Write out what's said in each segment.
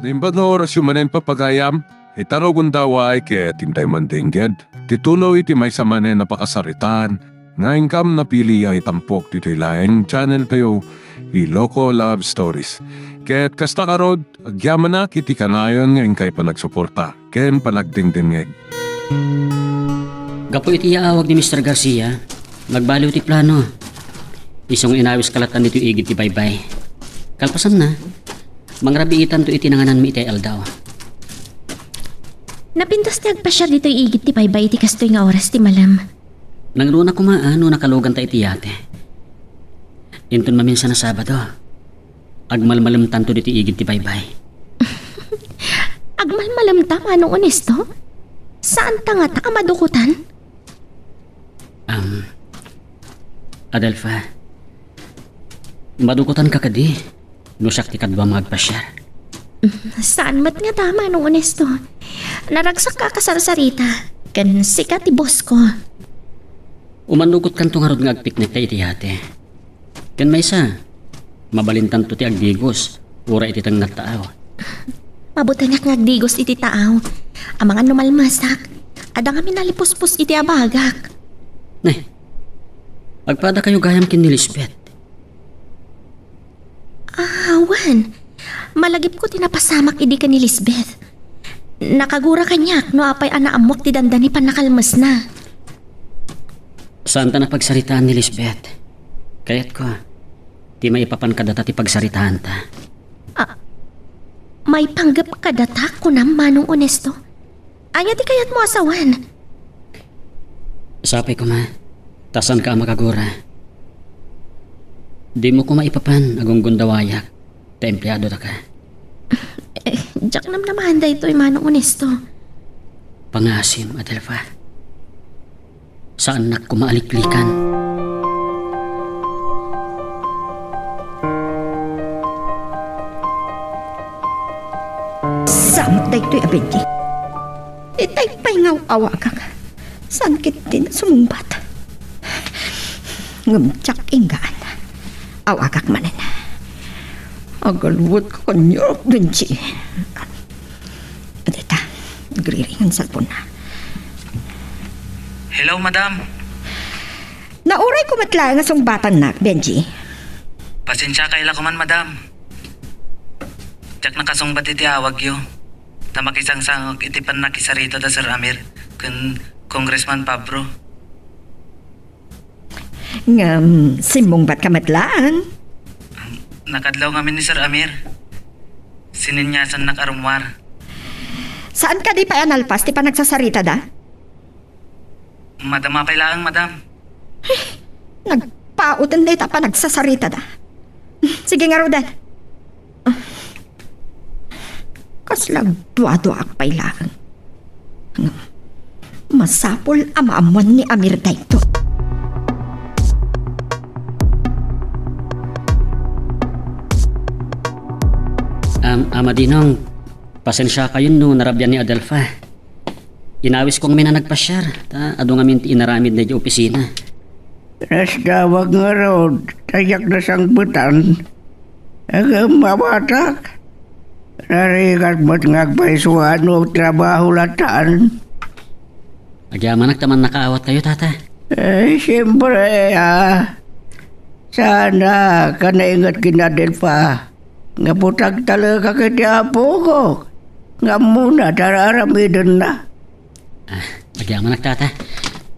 Nimba na oras yung manen papagayam, itaro kong daway kaya tintay mandingged. Titulo iti may samanen napakasaritan, nga ingkam napili ay tampok dito ilayang channel kayo, Iloko Love Stories. Kaya't kasta karod, agyaman na kiti kanayon ngayon kay panagsuporta, ken panagdingdingeg. Gapo iti yaawag ni Mr. Garcia, magbaliw ti plano. Isong inawis kalatan dito igit ti baybay. Kalpasan na, mangrabiitan to iti nanganan mi iti aldaw. Napintas ti agpasyar dito igit ti baybay iti kastoy nga oras ti malam. Nangruna kumaan no nakalugan ta iti yate. Intun maminsan na Sabado, agmalmalam tanto dito igit ti baybay. Agmalmalam ta manong onesto? Saan ta nga ta madukutan? Adelfa, madukutan ka kadi, nusak ti kadwa magpasyar. Saan mat nga ta manong onesto? Naragsak ka kasarsarita, kan sikat ti boss ko. Umanukot kan to nga rod nga agpiknik ta iti yate. Ken maysa, mabalintan to ti agdigos, ura iti tang nagtaaw. Mabutan nga agdigos iti taaw, amang numalmasak, adang kami nalipuspos iti abagak. Agpada kayo gayam kin ni Lisbeth. Wan, malagip ko tinapasamak idi ka ni Lisbeth. Nakagura kanyak no apay anaamok ti dandani pan nakalmas na. Saan ta napagsaritaan ni Lisbeth? Kayat ko, di maipapan kadata ti pagsaritaan ta. May panggap kadata ko na manong onesto. Anya ti kayat mo asawan. Sapay ko ma, tasan ka makagura. Di mo ko maipapan agong gundawayak, ta empleyado ta ka. Diyak naman da ito manong onesto. Pangasim, Adelfa. Saan nak kumaaliklikan? Samot da ito'y abedi. Itay paingaw awagak. San kitin sumbat. Ngumtsak inggaan. Awagak manen. Agalwot ko kanyok benci. Adita, nagriringan sa puna. Hello, madam. Nauray ko matla nga sungbatan na, Benji. Pasensya kaila ko man, madam. Tiyak nakasungbat iti awag yo. Tamakisang sangok iti pan nakisarito da Sir Amir kun Congressman Pabro. Simbong ba't ka matlaan? Nakadlaw kami ni Sir Amir. Sininyasan nakarumwar. Saan ka di pa analpas, di pa nagsasarita da? Madama kailangan, madam. Nagpautan na ita pa nagsasarita da. Sige nga, Rodan. Kaslang duwa-duwa ak pailangan. Masapol amaamuan ni Amir da ito. Amadinong, pasensya kayo no narabyan ni Adelfa. Inawis kong mina nagpasyar, ado nga minti inaramid na di opisina. Nasdawag nga raw, tayak na sang butan. Agam mabatak. Narikat mo't ngagpaisuan o trabaho lataan. Agyaman nagtaman nakaawat kayo, tata. Siyempre, sana ka naingat kinadil pa. Nga putag talaga katiapo ko. Nga muna, tararamidin na. Agyaman nagtata.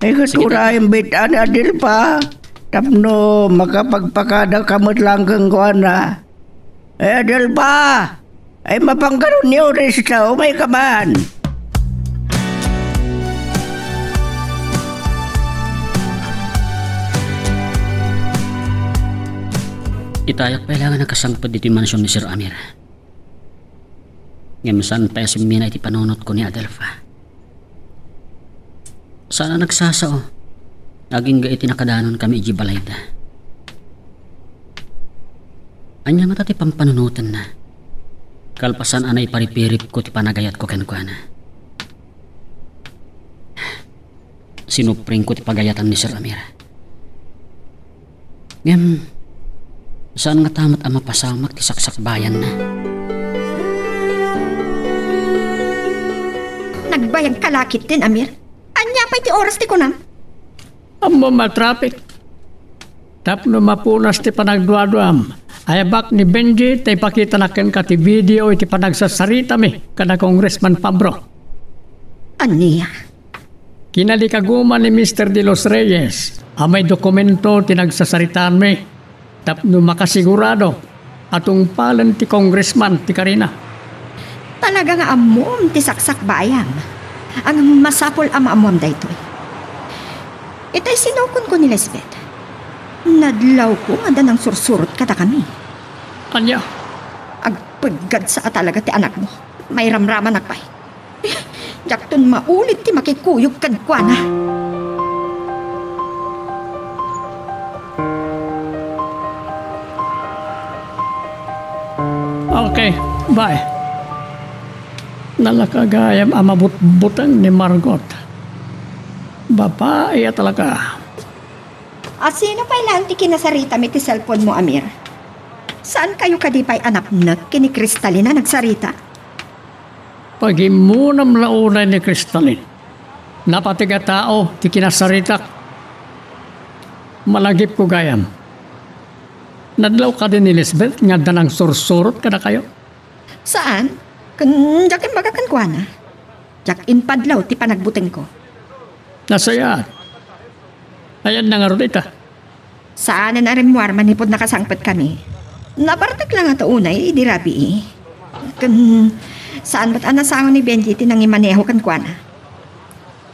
Ay katura imbitan adil pa. Tapno makapagpakada kamot langgang ko na. Adil pa. Ay mapangkaroon niyo rin sa umay kaman. Itayak kailangan nakasangpad dito yung mansyon ni Sir Amir. Ngayon saan pa yung mina iti panunot ko ni Adelfa. Sana nagsasao. Naging ga iti nakadanon kami iji balayda. Anya nga ti pampanunutan na. Kalpasan anay paripirip ko ti panagayat ko kenkwana. Sinupring ko ti pagayatan ni Sir Amir. Ngayon, saan nga tamat ang mapasamak ti saksak bayan na? nagbayang kalakit din, Amir. Anya pa iti oras ti kunam. Amo ma-traffic. Tapno mapunas ti panagduaduam. Ayabak ni Benji, tay pakita na ken ka ti video iti panagsasarita mi kada Congressman Pabro. Anya? Kinalikaguma ni Mr. De Los Reyes, amay dokumento tinagsasaritaan mi. Tapno makasigurado atong palan ti Congressman ti Karina. Talaga nga amom ti saksak bayam. Ang masapol amom daytoy. Itay sinukon ko ni Lisbeth. Nadlaw ko nga danang sursurot kada kami. Anya, Agpagad sa talaga ti anak mo. May ramraman akpay. Jakton maulit ti makikuyog kadkwana. okay, bye. Nalakagayam amabut-butang ni Margot. Babae talaga. Sino pa ilang ti kinasarita mi ti cellphone mo, Amir? Saan kayo kadipay anak na kini Kristalina nagsarita? Pagimunam launay ni Kristalin. Napatiga tao ti kinasaritak. Malagip ko gayam. Nadlaw ka din ni Lisbeth nga danang sursurot kada kayo. Saan? Jakin bagakan kwa na. Jakin padlaw ti panagbuting ko. Nasayaan. Ayan na nga ron ita. Saan na rin muar manipod nakasangpet kami? Napartak lang ito unay, di rabi eh. Saan ba't anasangon ni Benji tinang imaneho kan kwa na?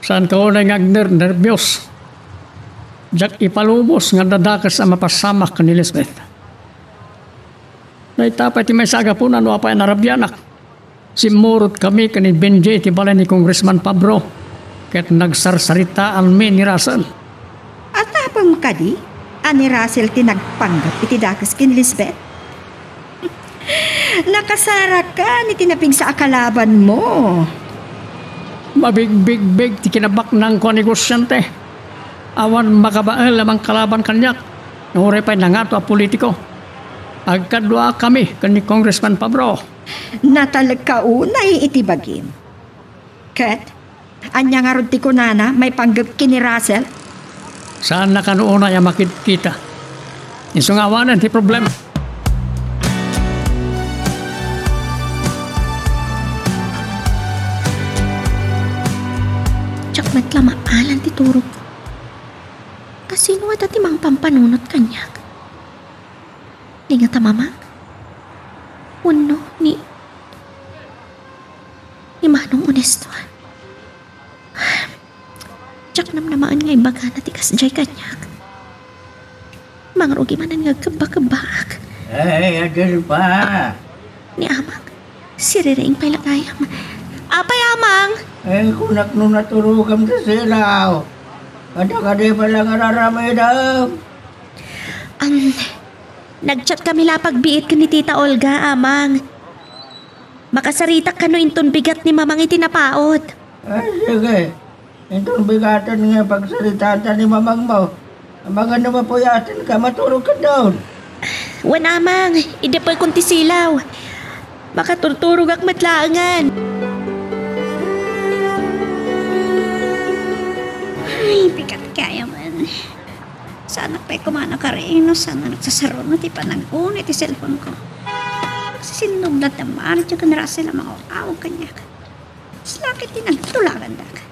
Saan ka unay nga nervyos? Jak ipalubos nga dadakas ang mapasamak ni Lisbeth. Naitapay ti may saga po na nuapay narabyanak. Simurot kami kani Benji ti balay ni Congressman Pabro. Kaya't nagsarsaritaan mi ni Russell. At tapang ka di? Ani Russell tinagpanggap iti dakas kin Lisbeth? Nakasara ka ni tinapig sa akalaban mo. Mabig-big-big ti kinabak ng kwa negosyante. Awan makabaal lamang kalaban kanyak. Nahuray pa'y nangato a politiko. Agkadwa kami kani Congressman Pabro. Natalag ka unay iti bagim. Kat, anya nga rod ti kunana may panggap kini Russell? Saan na kanuuna yung makikita? Isungawanan ti problema. Tsak matlamaalan ti turog. Kasino nga dati mang pampanunot kanyak? Di nga tamama? Uno ni Manong Onestuan. Tsak namnamaan nga ibaga na tikas jay kanyak. Mangrugi manan nga kaba-kabaak. Ay, adil pa. Ni Amang, si Riring pa'y lagayam. Apay Amang! Ay, kunak nung naturugam sa silaw. Kada-kada pa lang araramay daw. Nagchat kami lapag biit ka ni Tita Olga, Amang. Makasaritak ka no inton bigat ni Mamang itinapaot. Ay, sige. Itong bigatan nga pagsalita ni mamang mo. Mga namapuyatin ka, matulog ka doon. Wan Amang, idepoy kong tisilaw. Baka turturog ak matlaangan. Ay, bigat kaya man. Sana pa'y kumana ka rin, no? Sana nagsasaro na ti panag-unit ti cellphone ko. Nagsisinong na tamar, tiyo ka na Russell ang mga awag kanya. Slakit din ang tulagan da ka.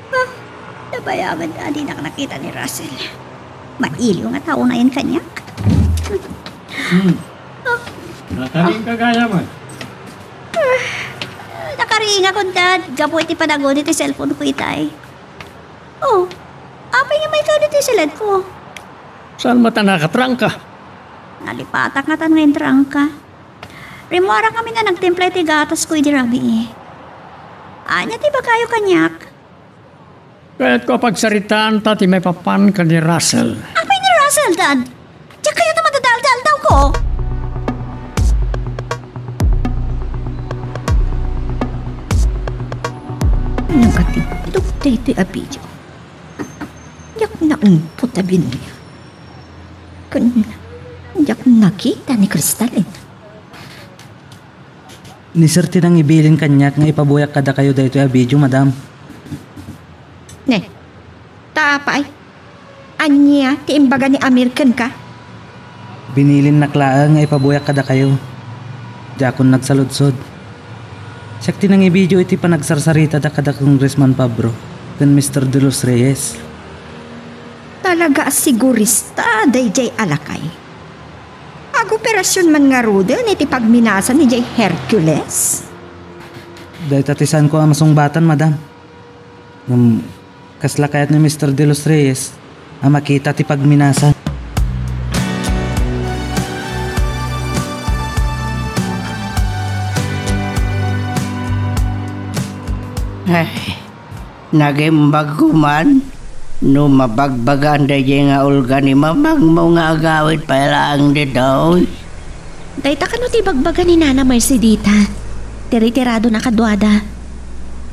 Oh, nabayagan na di na nakita ni Russell. Mailiw nga tao na yun kanya. Nataling kagaya mo. Nakaringa ko, Dad. Gapoy ti panag-unit ti cellphone ko itay. Oh, apay nga may kaunit ti silad ko. Saan mata nakatrangka? Nalipatak nga tan ngayon trangka. Rimora kami nga nagtimplay ti gatas ko di rabi eh. Anya ti ba kayo kanyak? Kaya't ko pagsaritaan ta ti may papan ka ni Russell. Apay ni Russell, Dad? Diyan kayo na madadaldal daw ko. Nakatipidok tayo ti abidyo. Yak na umpot na binuya. Yak nakita ni Kristalin. Ni sir tinang ibilin kanyak nga ipabuyak kada kayo dayto a video, madam. Ne, taapay. Anya, ti imbaga ni American ka? Binilin na klaan nga ipabuyak kada kayo. Jakon nagsaludsod. Siyak tinang i-video iti panagsarsarita da kada Congressman Pabro ken Mr. De Los Reyes. Talaga sigurista, DJ Alakay. Ag operasyon man nga rudel, iti pagminasan ni J. Hercules. Dahil tatisan ko ang masungbatan, madam. Kasla kayat ni Mr. De Los Reyes, ang makita ti pagminasan. Ay, nagimbag ko man. No mabagbagan da nga ulga ni mamang mo nga agawit pa lang di daw. Dahita ka no ti bagbaga ni Nana Mercedita. Tiritirado na kadwada.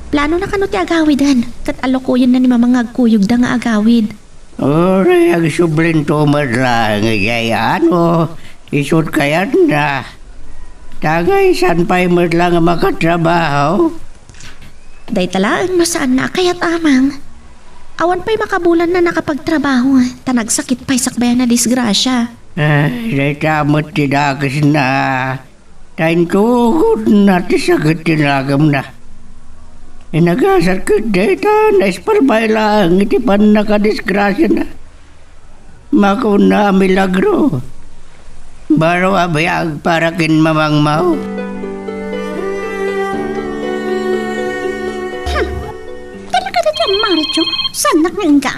Plano na ka no ti agawidan. Kat alokoyan na ni mamang agkuyog da nga agawid. Ore, ang sublin tumad lang. Gayaan mo. Isot kayat na. Tagay, san pa'y mo lang makatrabaho? Dahita lang no saan na kayat amang. Awan pa'y makabulan na nakapagtrabaho. Tanagsakit pa'y sakbayan na disgrasya. Dahita mo't tidagas na. Tayin tugod na tisagot tinagam na. Inagasar ko dahita na isparbay lang. Iti pan nakadisgrasya na. Mako na milagro. Baro abayag para kin mamangmaw. Maricho, sanak na nga.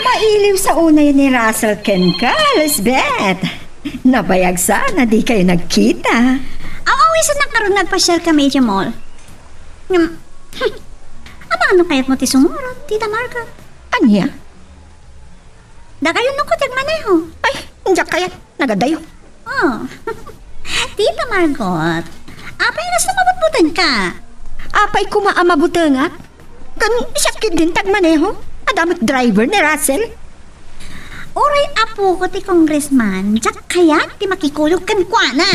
Mailiw sa una yun ni Russell Ken ka, Lisbeth. Nabayag sana, di kayo nagkita. Awawi sa nakaroon nagpasyal kami sa mall. Ano kaya't mo ti sumuro, Tita Margot? Anya? Da kayo nung kutag maneho. Ay, hindi kayat. Nagadayo. Oh. Tita Margot, apay na sa mabutbutan ka. Apay kumaamabutangat. Kan sakit din tagmaneho. Adamat driver ni Russell. Oray apo ko ti congressman. Diyak kaya ti makikulog kan kwa na.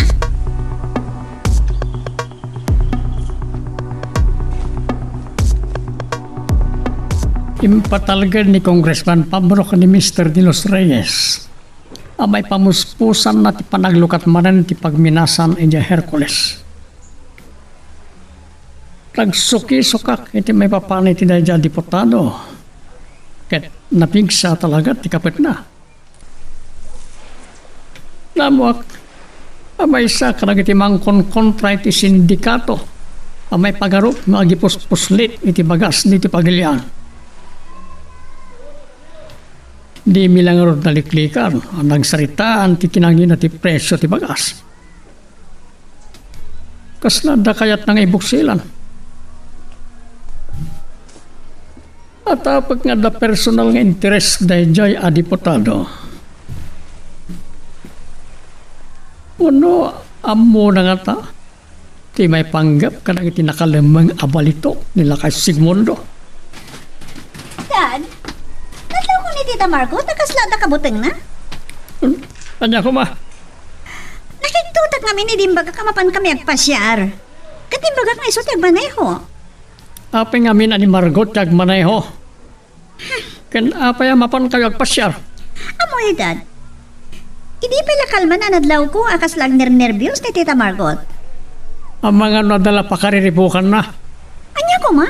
Impatalgan ni Congressman Pabro ni Mr. De Los Reyes. Amay pamuspusan na ti panaglukat manan ti pagminasan iti Hercules. Nagsuki-sukak iti may papanay ti dayja diputado. Ket napigsa talaga ti kapit na. Namuak, amay sa kanag iti mangkon kontra iti sindikato. Amay pagarup nga agipuspuslit iti bagas iti pagilian. Di milang rod naliklikan ang nagsaritaan ti kinangin ti presyo ti bagas. Kasnada kayat nang ibuksilan. At apag nga da personal nga interest dahi jay a diputado. Ano amo na nga ta? Ti may panggap ka na iti nakalamang abalito nila kay Sigmundo. Dad, natlaw ko ni Tita Margot, nakaslada kabuteng na? Kanya ko ma? Nakiktutak nga minidimbaga kamapan kami agpasyar. Katimbaga nga iso tagmaneho. Apay nga min ani Margot tag maneho. Ken apay mapan kayo agpasyar. Amoy, Dad. Hindi pala kalma na nadlaw ko akas lang nervyos ni Tita Margot. Ang mga nadala pa kariribukan na. Anya ko ma.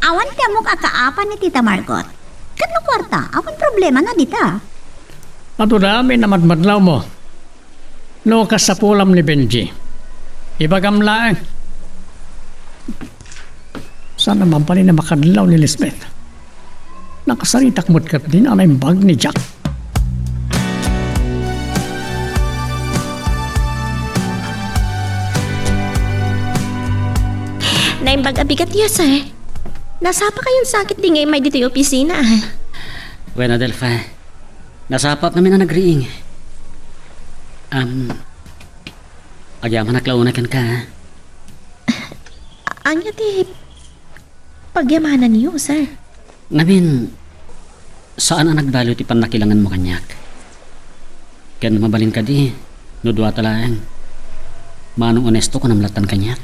Awan ka mo kakaapan ni Tita Margot. Katno kwarta, awan problema na dita. Ato dami na madmadlaw mo. No kasapulam ni Benji. Ibagam lang. Sana mampali na makadlaw ni Lisbeth. Nakasaritak mo't kat din anay bag ni Jack. Naimbag abigat yas eh. Nasapa kayong sakit di ngay may dito yung opisina ah. Bueno, Delpha. Nasapap namin na nagriing. Agyaman naklauna kan ka. Anya ti pagyamanan niyo, sir. Namin, saan ang nagbalo ti panakilangan mo kanyak? Kaya mabalin ka di, nudwa talang. Manong onesto ko namlatan kanya.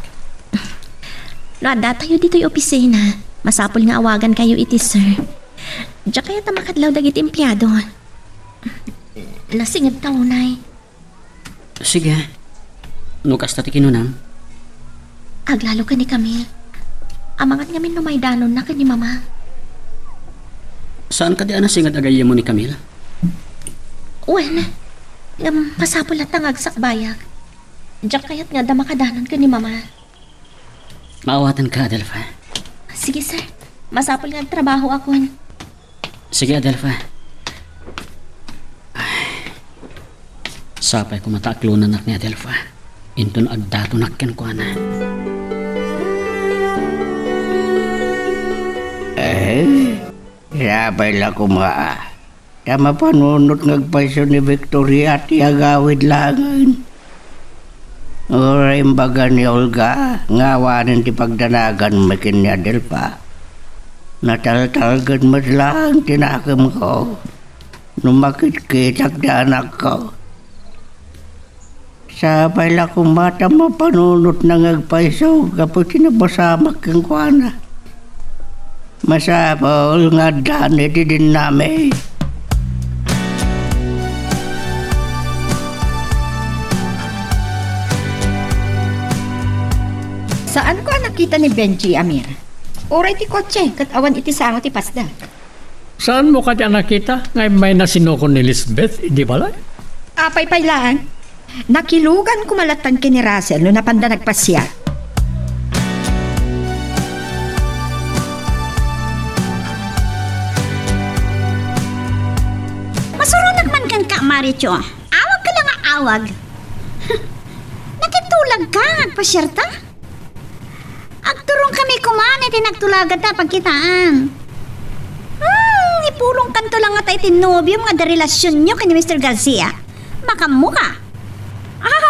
No, ada tayo dito'y opisina. Masapol nga awagan kayo iti, sir. Diya kaya ta makadlaw dagiti empleyado. Lasingad taunay. Sige. Nukas tati kinunam. Aglalo ka ni Camille. Amangat ngamin no may danon na ka ni mama. Saan ka di anasingad agaya mo ni Camille? Well, masapol at tangagsak bayag. Diya kaya't nga damakadanon ka ni mama. Maawatan ka, Adelfa. Sige, sir. Masapol nga trabaho ako. Sige, Adelfa. Ay, sapay ko mataaklunan nak ni Adelfa. Inton agdato nakken ko na. Sabay lang kumaa. Tama panunot ngagpaiso ni Victoria at iagawid langan. Oray baga ni Olga, ngawanin ti pagdanagan makin ni Adelpa. Nataltalgan mas lang tinakam ko. Numakit-kitak da anak ko. Sabay lang kumata mapanunot na ngagpaiso kapag sinabasamak kang kuana. Masapol nga dani din namin. Saan ko nakita ni Benji, Amir? Oray ti kotse, kat awan iti sango ti pasda. Saan mo kanya nakita? Ngayon may nasinoko ni Lisbeth, di ba lang? Apay-pay lang. Nakilugan kumalatan kini Russell no napanda nagpasya. Masurunak man kang ka, Maricho. Awag ka lang nga awag. Nakitulag ka, agpasyerta? Agturong kami kumane, tinagtulagat na pagkitaan. Ipulong kanto lang nga tayo tinobyo mga da relasyon nyo kay Mr. Garcia. Makamuka.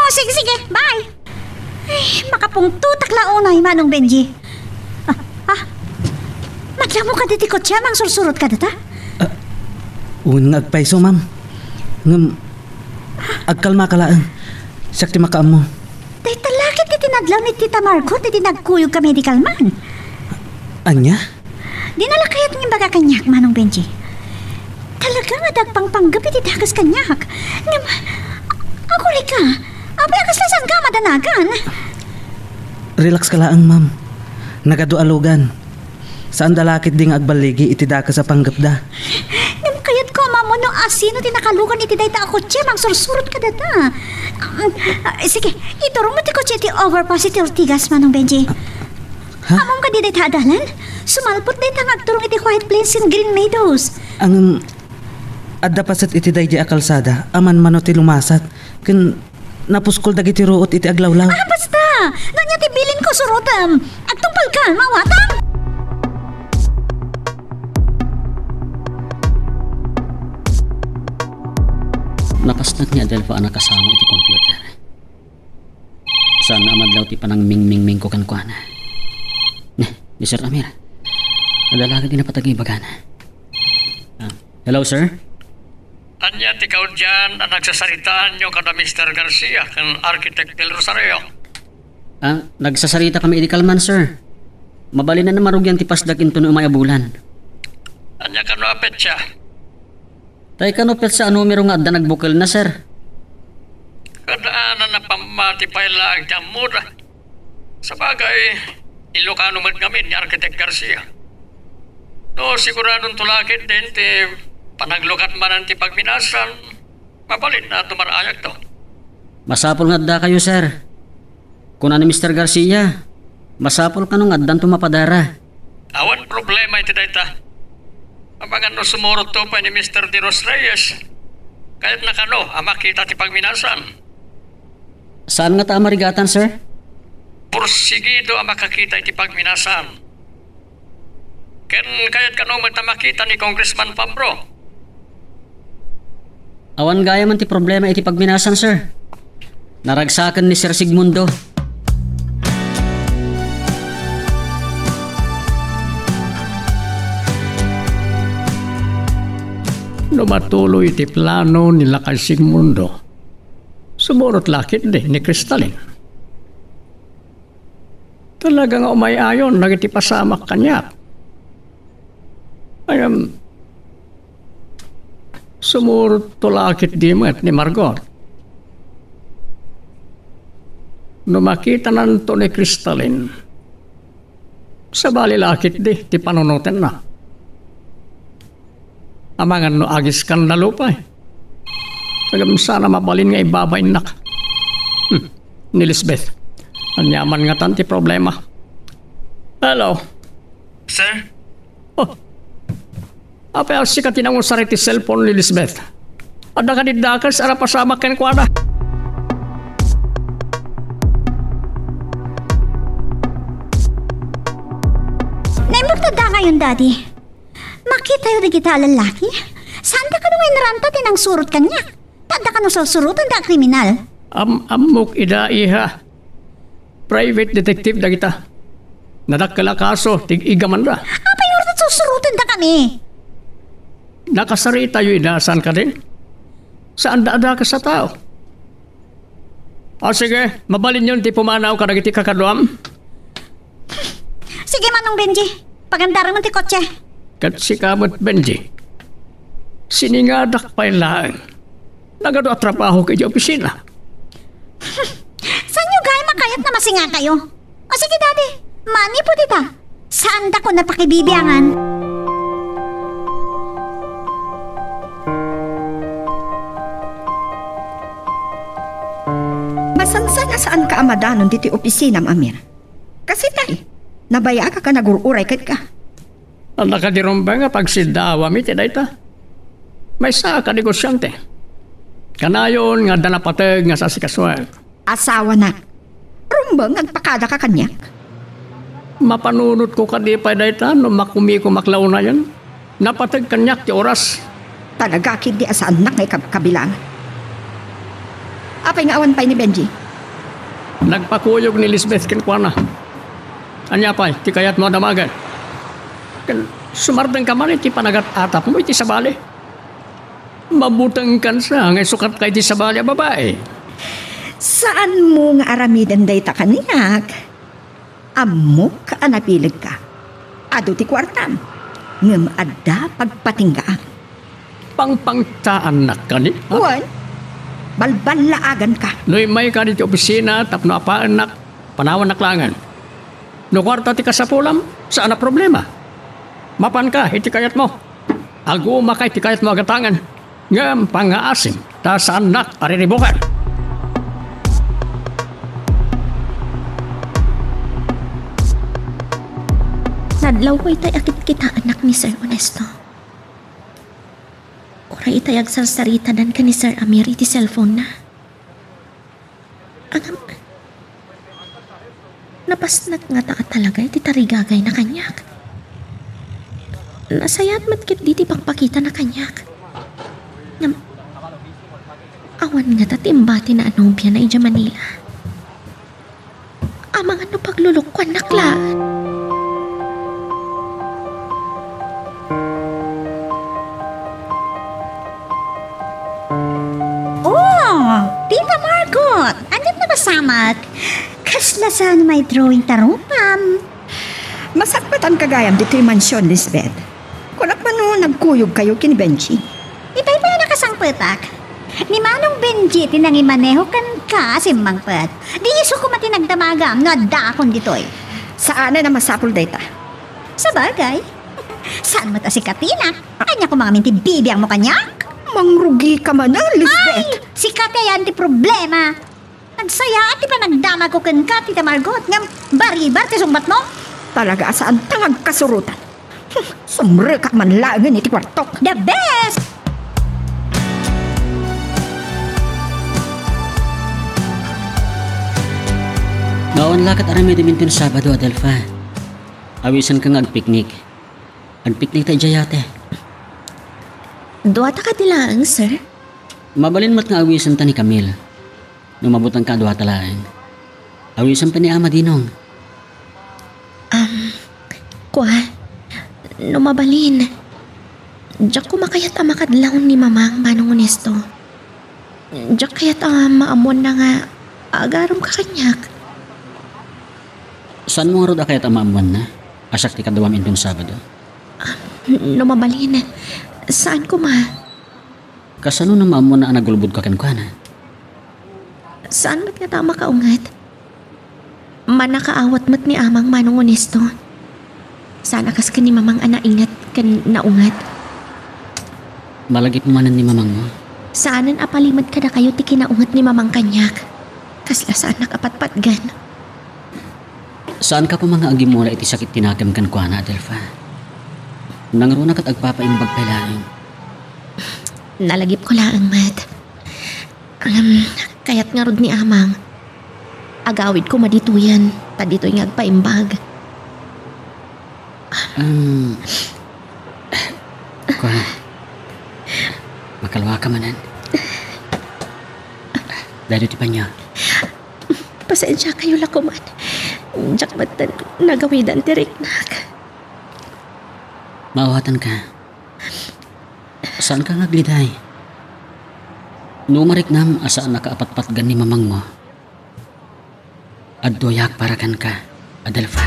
Sige, bye. Ay, makapungtutak launay, Manong Benji. Madlamo ka diti kotse, mang sursurot ka data? Un agpaiso, ma'am. Ngam, agkalma kalaan. Sakti makaam mo. Day talakit iti nadlaw ni Tita Margot, iti nagkuyog ka medical man. Anya? Dinala kayat ng baga kanyak, Manong Benji. Talaga nga dagpangpanggap iti dagas kanyak. Ngam, ako ka. Abay, akas lasan ka madanagan. Relax ka laang, ma'am. Nagadualugan. Saan dalakit ding agbaligi iti daka sa panggapda. Ngam kayat ko, mamo, no asino tinakalugan iti dayta ako tse, mang sursurot ka data. Sige, iturong mo ti ko tse ti overpass iti Ortigas, Manong Benji. Ha? Among ka di dayta adalan? Sumalpot dayta ngagturong iti Quiet Plains in Green Meadows. Ang adda paset iti daydi a kalsada, aman mano ti lumasat. Ken napuskol dagiti ruot iti aglawlaw. Basta! Nanya ti bilin ko surutam. Agtungpal ka, mawatam! Napasnat ni Adelfa ang nakasama iti computer. Saan na amadlaw ti panang ming ko kan kuana. Mr. Amir. Nadalaga din na patagay bagana. Hello, sir? Anya tikaw dyan ang nagsasaritaan nyo kada Mr. Garcia kan Architect Del Rosario. Nagsasarita kami iti kalman, sir. Mabali na marugyan ti pasdag into no umayabulan. Anya ka no apet siya. Tay kanupet sa numero nga adda nagbukal na, sir. Kadaanan na pamatipay laag dyan mura. Sa bagay, Ilocano man kami ni Architect Garcia. No, siguradong tulakit din ti panaglukat man ti pagminasan. Mabalin na tumarayag to. Masapol nga adda kayo, sir. Kuna ni Mr. Garcia, masapol ka nung addan tumapadara. Awan problema iti dayta. Abangan no sumurot to pa ni Mr. De Los Reyes. Kahit na kano, makita ti pagminasan. Saan nga ta marigatan, sir? Porsigido ang makakita iti pagminasan. Ken kahit kano magtamakita ni Congressman Pabro. Awan gaya man ti problema iti pagminasan, sir. Naragsakan ni Sir Sigmundo. Lumatuloy iti plano nila kay Sigmundo. Sumurot lakit din ni Kristalin. Talaga nga umayayon, nagitipasamak kanya. Ayam, sumurot tulakit di mo at ni Margot. No makita nanto ni Crystalline, sa balilakit di panunutin na. Amangan no agis kan na lupa eh. Sagam sana mabalin nga ibabain nak. Ni Lisbeth. Ang yaman nga tanti problema. Hello. Sir? Oh. Apa si katinang mo sariti cellphone ni Lisbeth? Ada ka didakas ara pasama ken kuada. Naimurta da ngayon, Daddy. Makita yung digital lalaki. Saan da ka nung inaranta tinang surot kanya? Tanda ka nung susurutan da kriminal. Amok ida iha. Private detective da kita. Nadakala kaso, tig-igaman da. Apa yung orta susurutan da kami? Nakasarita yung inasan ka din? Saan da ka sa tao? O sige, mabalin yun, ti pumanaw ka na kiti kakaduam. Sige, Manong Benji. Pagandaran mo ti kotse. Kat si Kamot Benji, siningadak pa lang. Nagado at trabaho kayo opisina. Saan nyo gaya makayat na masinga kayo? O sige, Daddy. Mani po dita. Saan da ko napakibibiyangan? Masansana saan ka amadanon diti opisina, Amir? Kasi tay, nabaya ka nagururay kat ka. Ang nakadirumba nga pagsidawa mi ti dayta. May sa ka negosyante. Kanayon nga danapateg nga sa sikaswag. Asawa na. Rumbang agpakada ka kanyak. Mapanunot ko kadi pa dayta no makumi ko maklaw na yan. Napateg kanyak ti oras. Tagagakid di asaan nak ngay kabilang. Apay nga awan pay ni Benji. Nagpakuyog ni Lisbeth kinkwana. Anya pa'y, ti kayat mo damagan. Kan sumardang ka man iti panagat-atap mo iti sabali. Mabutang kansa ngay sukat kay iti sabali a babae. Saan mo nga aramiden dayta kanyak? Amok ka anapilig ka. Ado ti kwartam. Ngem adda pagpatinggaan. Pangpangtaan na kani. Uwan, balbalaagan ka. Noy may ka dito opisina tapno apaan nak panawan naklangan. No kwarta ti kasapulam, saan na problema? Mapan ka, iti kayat mo. Aguma ka, iti kayat mo agatangan. Ngam, pangaasim, ta saan nak ariribukan. Nadlaw ko itay akit kita anak ni Sir Honesto. Kuray itay agsarsarita dan ka ni Sir Amir iti cellphone na. Agam, napasnak nga ta talaga iti tarigagay na kanyak. Nasayat matkit di ti pagpakita na kanyak. Ngam, awan nga ta timbati na anobya na ija Manila. Amang ano paglulukwan naklaan. Tita Margot, andyan na ba samak? Kasla saan may drawing tarupam? Masakpatan kagayam dito yung mansyon, Lisbeth. Kulak man no, nagkuyog kayo kini Benji. Itay pa yung nakasangpetak. Ni Manong Benji, tinangimaneho kan ka simmangpet. Di iso ko matinagdamagam, no adakon ditoy. Saan na masapul data? Sa bagay. Saan mo ta si Katina? Kanya ko mga minti bibiyang mo kanyak? Mangrugi ka man na, Lisbeth. Ay! Si Katya yan ti problema. Nagsaya at di pa nagdama ko kan ka, Tita Margot. Ngam, baribar ti sumbat mo? Talaga saan tangag kasurutan. Sumre ka man lagan iti kwartok. The best! Noon lakat arami dimintin Sabado, Adelfa. Awisan ka nga agpiknik. Agpiknik tayo jayate. Duwata ka dilaang, sir? Mabalin mo't nga awisan ta ni Camille. Nung mabutang ka duha talaan. Awisan pa ni Ama Dinong. Kwa, numabalin. Diyak ko makayat ang makadlaw ni Mama ang Manong Honesto. Diyak kayat ang maamon na nga agarom ka kanyak. Saan mo nga rod akayat amamuan na? Asak ti kadawam intong Sabado. Lumabalin. Saan ko ma? Kasano na maamuan na nagulbud ka kan na? Saan mat nga tama kaungat? Manakaawat mat ni amang manong honesto. Sana kas ka ni mamang anaingat kan naungat. Malagip manan ni mamang mo. Saanan apalimad ka na kayo ti kinaungat ni mamang kanyak. Kasla saan nakapatpatgan. Saan ka pa mga agimula iti sakit tinakam kan na, Adelfa? Nangruna kat agpapaimbag palaing. Nalagip ko lang, mat. Kaya't nga rod ni amang. Agawid ko madituyan. Tadito'y ngagpaimbag. Kuha. Makalwa ka manan. Dahil ti pa niya. Pasensya kayo lakuman. Diyak ba't nagawidan ti Riknak? Maawatan ka. Saan ka ngagliday? Numariknam asaan nakaapat-patgan ni mamang mo. Addoyak parakan ka, Adelfa.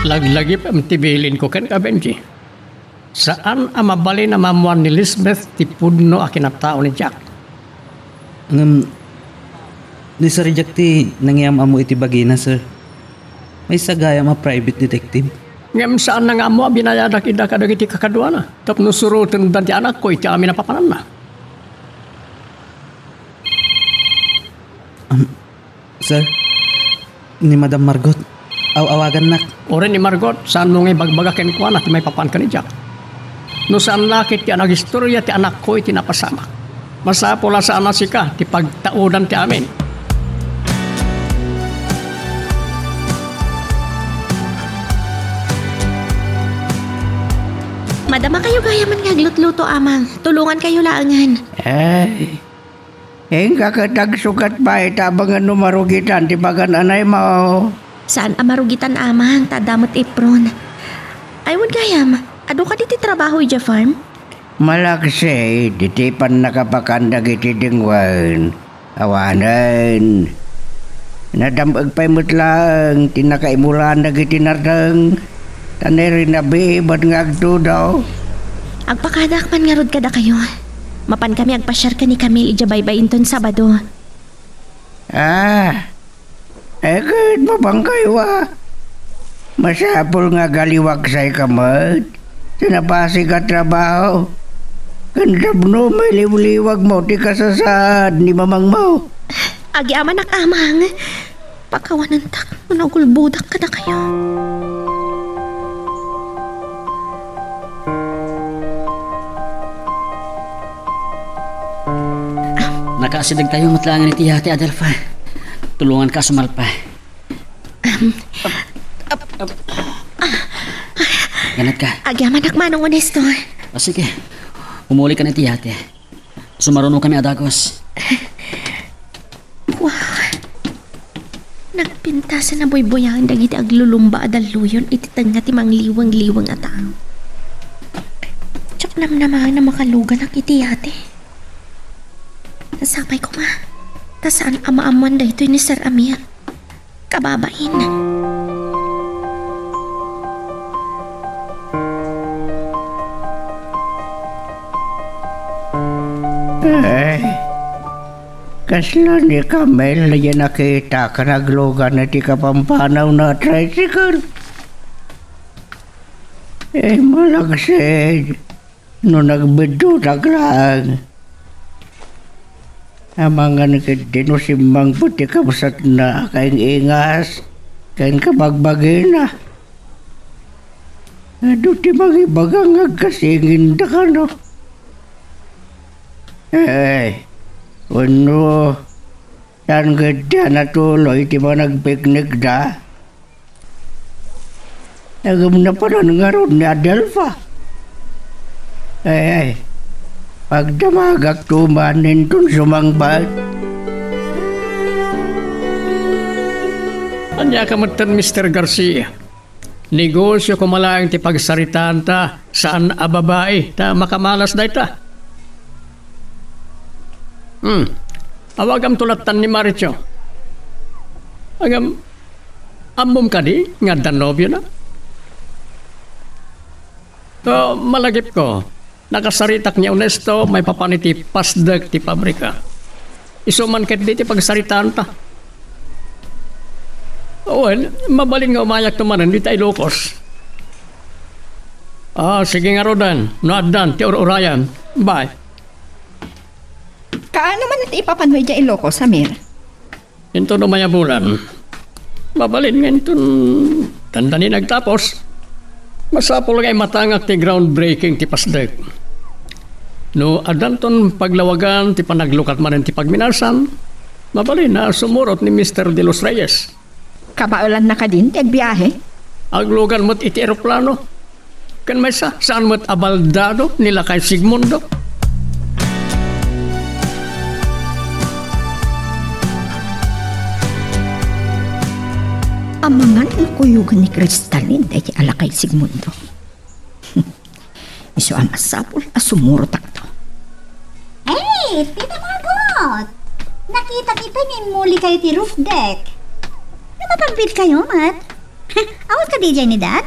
Laglagip ang tibilin ko kan ka, Benji. Saan ang mabali na mamuan ni Lisbeth ti pudno akin at tao ni Jack? Ni Sir Jack ti nangyam amo iti bagina, sir. May sagaya ma private detective. Ngam saan na nga mo binayadak ida ka dagiti kakadwa na. Tapno surutin dan ti anak ko iti amin na papanan na. Sir, ni Madam Margot. Awagan nak. Ore ni Margot, saan mo nga bagbagakin ko na ti may papan ka ni Jack? No saan lakit ti anak istorya ti anak ko iti napasama. Masapula saan na sika ti pagtaudan ti amin. Madama kayo gayaman nga glutluto amang. Tulungan kayo laangan. Kakatag sukat ba itabangan numarugitan ti bagan anay mo. Saan amarugitan amang? Tadamot ipron. Aywan gayam. Ado ka diti trabaho ija farm? Malaksi, ditipan nakapakandag iti dingwan. Awanan. Nadambag pa'y lang, tinakaimulan na iti nardang. Tanay rin na ba't ngagdo daw? Agpakadak man nga rod kada kayo. Mapan kami agpasyar ka ni Camille ija baybay inton Sabado. Kahit mabang kayo Masapol nga galiwag say kamad. Sinapasi ka trabaho. Kandabno may liwliwag mo ti kasasad ni mamang mo. Agi aman amang. Pakawanan tak, managulbudak ka na kayo. Nakaasidag tayo matlangan ni Tiyate Adelfa. Tulungan ka sumalpa. Ganat ka. Agyaman manong honesto. Sige, umuli ka ni Tiyate. Sumaruno kami adagos. Wow. Nagpintasan na boy-boyangan dagiti aglulumba adaluyon iti tanga ti mangliwang-liwang atang. Tsak namnamang na makalugan ang Tiyate. Nasapay ko ma. Tasaan ama-aman dahito ni Sir Amir. Kababain. Kasla ni Camel yan nakita ka naglogan na ti kapampanaw na tricycle. Malagsid. No nagbidudag lang. Amangan din si Mang puti kabusat na kain ingas, kain kabagbagin na. Ado ti magibagang agkasingin da ka no. Ano, saan ganda natuloy ti ba nagpiknik da? Nagam na pa nga ron ni Adelfa. Pagdamagak tumanin tun sumangbat. Anya ka matan, Mr. Garcia. Negosyo ko malayang ti pagsaritaan ta saan a babae ta makamalas day ta. Awagam tulatan ni Maricho. Agam, amom ka di, nga danobyo na. So, malagip ko, nakasaritak niya Onesto, may papaniti pasdag ti pabrika. Isuman ket di ti pagsaritaan ta. Well, mabalin nga umayak tumanan, di tayo Ilocos. Sige nga Rodan, noadan, ti urayan. Bye. Kaano man at ipapanoy dyan Ilocos, Amir? Ito no maya bulan. Mabalin nga ito, tandani nagtapos. Masapol kay matangak ti groundbreaking ti pasdek. No, adanton paglawagan ti panaglukat man ti pagminasan. Mabalin na sumurot ni Mr. De Los Reyes. Kabaulan na ka din, tagbiyahe? Aglugan mo't iti aeroplano. Kan may saan mo't abaldado nila kay Sigmundo. Amangan ang kuyugan ni Cristalin dahil ala kay Sigmundo. Iso ang asapol asumuro takto. Hey, Tita Margot! Nakita kita ni muli kayo ti roof deck. Napapagpit kayo, Mat? Awat ka DJ ni Dad?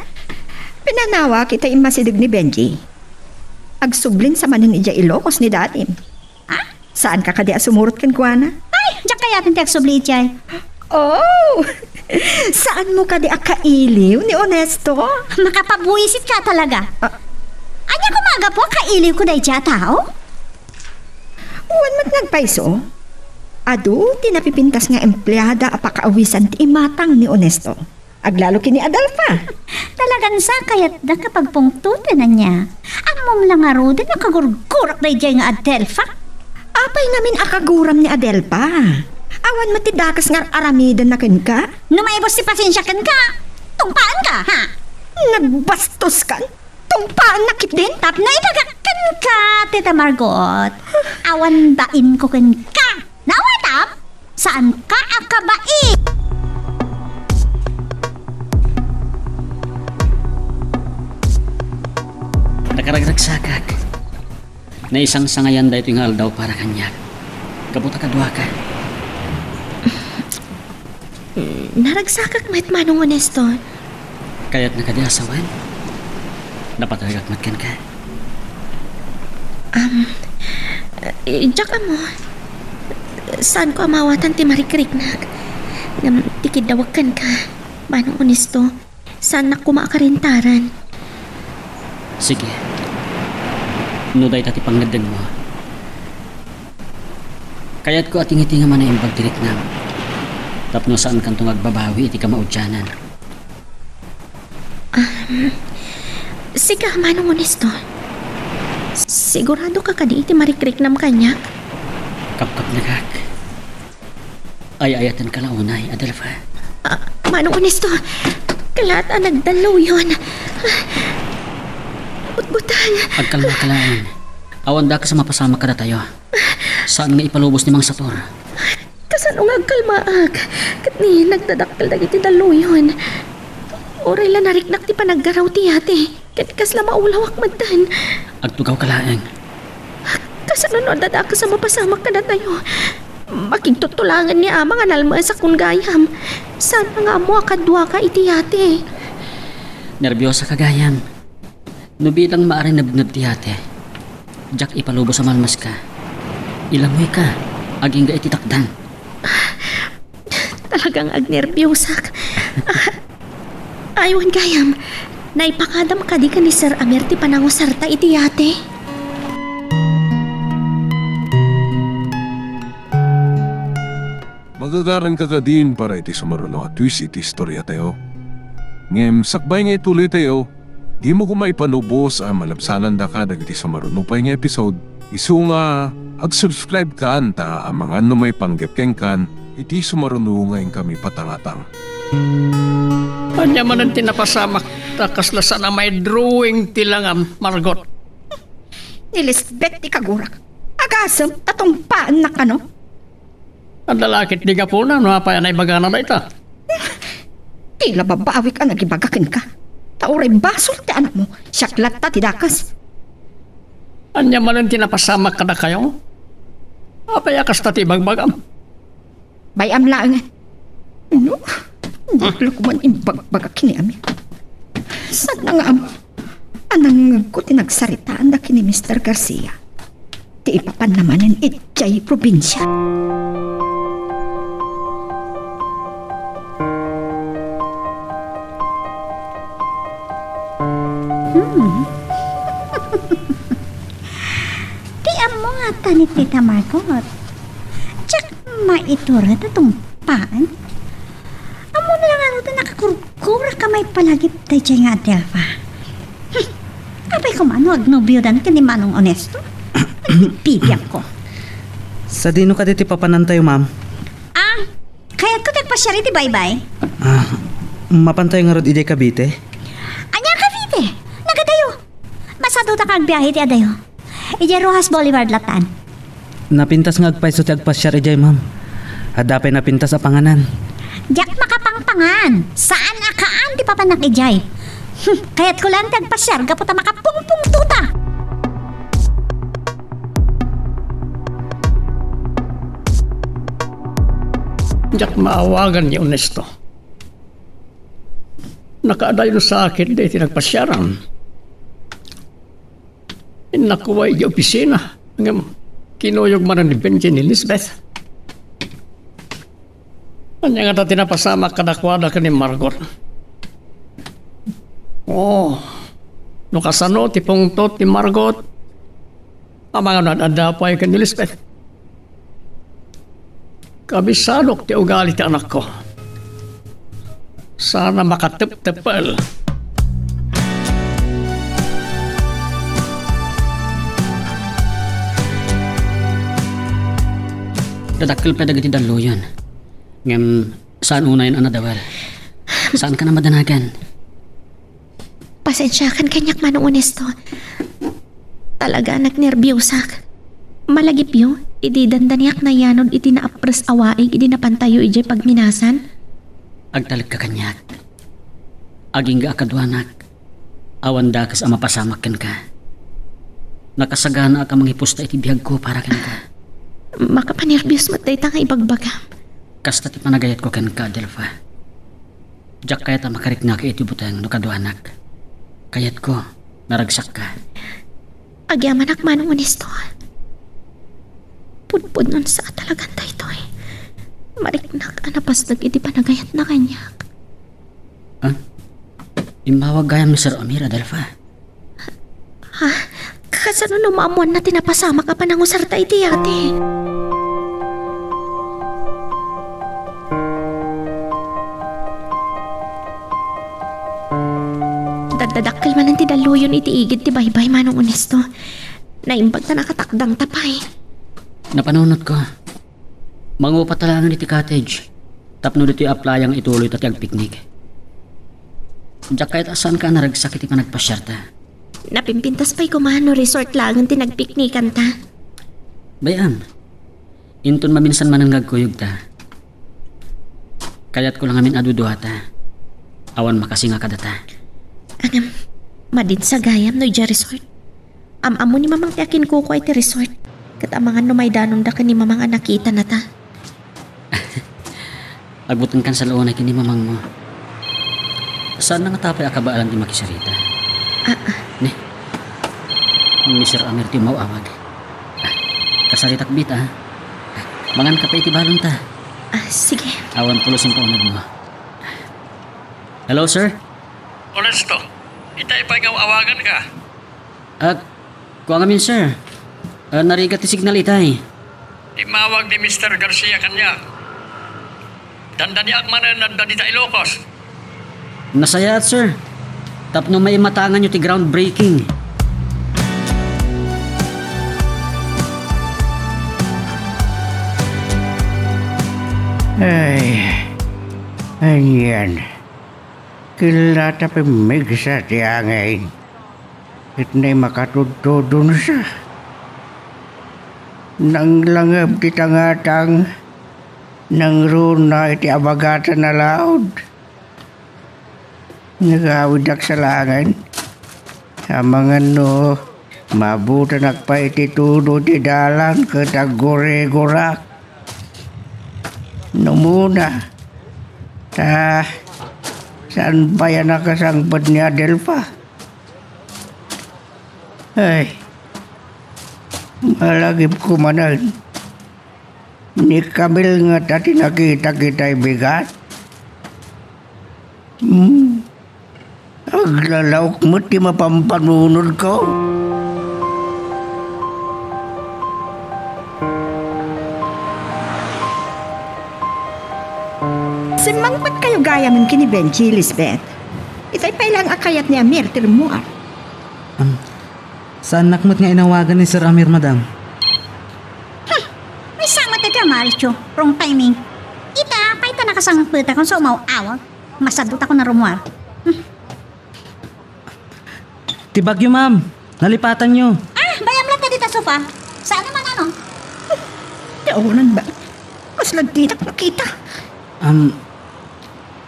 Pinanawa kita imasidig ni Benji. Agsublin sa manin ija Ilocos ni Datim. Ha? Saan ka kadi asumurot kan kuana? Ay, diyak kaya atin teksublit chay. Oh! Saan mo kadi akailiw ni Onesto? Makapabuisit ka talaga. Anya kumaga po, kailiw ko dahi siya tao? Uwan mat nagpaiso. Adu, tinapipintas nga empleyada apakaawisan ti imatang ni Onesto. Aglalo kini Adalfa. Talagang sa kayat da kapag pungtutin na niya. Ang lang nga ro din nakagurgurak dahi siya nga Adelfa. Apay namin akaguram ni Adelpa. Awan matidakas nga aramidan na ken ka. Numaibos si pasensya kan ka. Tungpaan ka, ha? Nagbastos kan. Tumpaan na kit din. Tap na ipagakan ka, Tita Margot. Awan bain ko kan ka. Nawatap? Saan ka akabai? Nakaragsagsakak. Na isang sangayan da ito yung aldaw para kanya. Kabuta ka duha ka. Naragsakak met manong Onesto. Kaya't nakadiasawan. Napatagak matkan ka. Diyak mo. Saan ko amawatan ti marikriknak? Ngam tikidawakan ka. Manong Onesto. Saan na kumakarintaran? Sige. Nuday tati pangnagdan mo. Kaya't ko ating-iti nga man na imbag tirik na. Tapno saan kantong agbabawi iti kamaudyanan. Sige, manong Onesto. Sigurado ka kadi iti marikriknam kanyak? Kapkap na kak. Ay-ayatan ka launay, Adelfa. Manong Onesto, kalata nagdalaw yun. Butbutan. Agkalma ka lang. Awan da ka sa mapasama ka na tayo. Saan nga ipalubos ni Mang Sator? Kasano nga agkalmaag? Kat ni nagdadakkel dagiti dalaw yun. Oray la nariknak ti panaggaraw ti ate. Kat kasla maulawak maddan. Agtugaw ka lang. Kasano no dada ka sa mapasama ka na tayo. Makigtutulangan ni amang analma sa kungayam. Sana nga mo akadwa ka iti ate. Nervyosa ka gayam. Nubilang maaring nabnab ti ate. Jack ipalubos sa malmas ka. Ilamoy ka. Aging ga ititakdan. Talagang agnervyosak. Aywan gayam. Naipakadam ka di ka ni Sir Amir ti panangusarta iti ate. Magagaran ka din para iti sumaruno at twist iti istorya tayo. Ngem sakbay nga ituloy tayo. Di mo kumaipanubos ang malabsanan da ka dagiti sumaruno pa nga episode. Isu nga ag-subscribe ka anta ang mga may panggapkeng kan iti sumaruno ngayon kami patangatang. Anya man ang tinapasamak takas lasa na may drawing tilangam, Margot. Nilisbet ti kagurak. Agasam atong paan na kano. Ang lalakit di ka po na, nuhapaya na ibagana na ita. Tila babawi ka nagibagakin ka. Tauray basol ti anak mo. Syaklat ta ti dakas. Anya man ang tinapasamak ka na kayo? Apaya kas tati bagbagam. Bayam lang. No? Bakla ko man imbagbaga kini amin. Saan na nga amo? Anang ko tinagsaritaan na kini Mr. Garcia. Ti ipapan naman ang itjay probinsya. Di amo nga tanit Tita Margot. Tsak maiturat atong paan. Amo na lang ano ito nakakurkura kamay palagip tayo dyan nga Adelfa. Abay ko mano agnobyo dan ka ni Manong Honesto. Bibiyang ko. Sa dino ka diti papanantay, ma'am? Kaya't ko nagpasyari ti bye-bye. Mapantay nga rod ide Cavite? Anya Cavite? Nagadayo. Masado ta kag biyahe ti adayo. Ije Rojas Boulevard latan. Napintas nga agpaiso ti agpasyar ijay, ma'am. Hadapay napintas sa panganan. Diyak makapangpangan. Saan akaan ti papanak ijay? Kaya't ko lang tagpasyar gaputa makapungpung tuta. Diyak maawagan ni Honesto. Nakaadayo sa akin dahil nagpasyaran. Nakuha yung opisina. Kinuyog man ni Benji ni Elizabeth. Kanya nga dati napasama kadakwada ka ni Margot. Nukasano ti pungtot ni Margot. Ang mga nadadapay ka ni Elizabeth. Kabisadok ti ugali ti anak ko. Sana makatep-tepel. Dadakkel pa dagiti daluyan. Ngem, saan unayin ang nadawal? Saan ka na madanagan? Pasensyakan kanyak Manong Honesto. Talaga nagnerbyusak. Malagip yo, idi dandaniak na yanod iti naapres awaig, idi napantayo ije pagminasan. Agtalag ka kanyak. Aging ga akadwanak. Awan dakas ang mapasamak kan ka. Nakasagana ka mangipusta iti biyag ko para kan ka. Makapanerbyos matay nga ibagbaga. Kasta ti panagayat ko kan ka, Delfa. Diyak kayat ang makarik na ka iti butang no kadwanak. Kayat ko, naragsak ka. Agyaman ak Manong Honesto. Pudpud nun sa talagang tayo eh. Mariknak anapasdag iti panagayat na kanyak. Imawag gayam ni Sir Amir, Adelfa. Ha? Kasano lumamuan na tinapasama ka pa ng usarta iti ate? Dadadakkel man ang tidaluyon iti igid ti baybay Manong Honesto. Naimbag na nakatakdang tapay. Napanunod ko. Mangupatalangan iti cottage. Tapno dito apply ang ituloy tati ag picnic. Diyak kahit asan ka naragsak iti panagpasyarta. Napimpintas pa'y kumano resort lang ang tinagpiknikan ta. Bayam, inton maminsan man ang nagkuyog ta. Kayat ko lang amin aduduha ta. Awan makasinga kadata. Anam, madin sa gayam no ija resort. Amo ni mamang tiakin ko iti resort. Kat amangan no may danong da ka ni mamang nakita na ta. Agbutan kan sa loon ay kini mamang mo. Saan na nga tapay akabaalan di makisarita? Ni Sir Amir ti mauawag. Kasaritak bita. Mangan ka pa iti balon ta. Sige. Awan pulos yung paunag mo. Hello, sir? Honesto, itay pa ikaw awagan ka. Kuha ngamin, sir. Narigat ti signal itay. Imawag ni Mr. Garcia kanya. Dandaniak man na nandita Ilocos. Nasayat, sir. Tapno may matangan nyo ti groundbreaking. Ayan. Kilata pa migsa ti angay. Itna'y makatudtudun siya. Nang langab ti tangatang, nang runa iti abagatan na laod. Nagawid ak sa langan. Amangan no, mabuta nagpa iti tudo ti dalan katag gore-gorak. No muna, Saan pa yan nakasangpad ni Adelfa? Ay, malagip ko manan. Ni Camille nga tati nakita kita'y bigat. Aglalawak mo ti mapampanunod ko. Simangpat kayo gaya man kini Benji, Lisbeth. Itay pa ilang akayat ni Amir, tirmuar. Saan nakmat nga inawagan ni Sir Amir, madam? May sama tayo, Maricho. Wrong timing. Ita, pa ita nakasangpit akong sa umawawag. Masadot ako na rumuar. Tibagyo, ma'am. Nalipatan nyo. Bayam lang na dito, sofa. Saan naman ano? Yawanan ba? Kaslag tinak nakita.